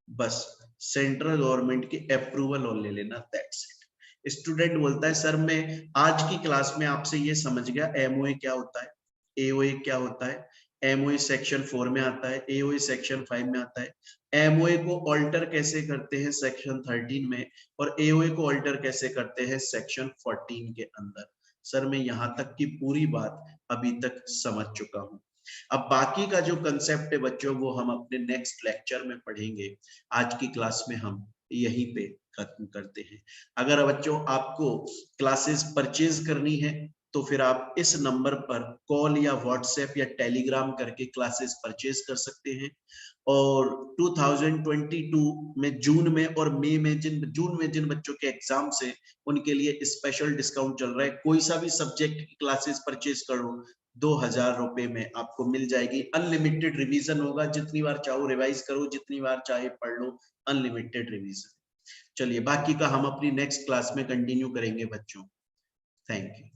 बस सेंट्रल गवर्नमेंट की अप्रूवल और ले लेना, दैट्स इट। स्टूडेंट बोलता है सर मैं आज की क्लास में आपसे ये समझ गया एमओए क्या होता है, एओए क्या होता है, एमओए सेक्शन 4 में आता है, एओए सेक्शन 5 में आता है, एमओए को ऑल्टर कैसे करते हैं सेक्शन 13 में, और एओए को ऑल्टर कैसे करते हैं सेक्शन 14 के अंदर। सर मैं यहां तक की पूरी बात अभी तक समझ चुका हूं। अब बाकी का जो कंसेप्ट है बच्चों वो हम अपने नेक्स्ट लेक्चर में पढ़ेंगे। आज की क्लास में हम यहीं पे खत्म करते हैं। अगर बच्चों आपको क्लासेस परचेज करनी है तो फिर आप इस नंबर पर कॉल या व्हाट्सएप या टेलीग्राम करके क्लासेस परचेज कर सकते हैं। और 2022 में जून में और मई में जून में जिन बच्चों के एग्जाम से उनके लिए स्पेशल डिस्काउंट चल रहा है। कोई सा भी सब्जेक्ट की क्लासेस परचेज करो 2000 रुपए में आपको मिल जाएगी। अनलिमिटेड रिवीजन होगा, जितनी बार चाहो रिवाइज करो, जितनी बार चाहे पढ़ लो, अनलिमिटेड रिवीजन। चलिए बाकी का हम अपनी नेक्स्ट क्लास में कंटिन्यू करेंगे बच्चों। Thank you.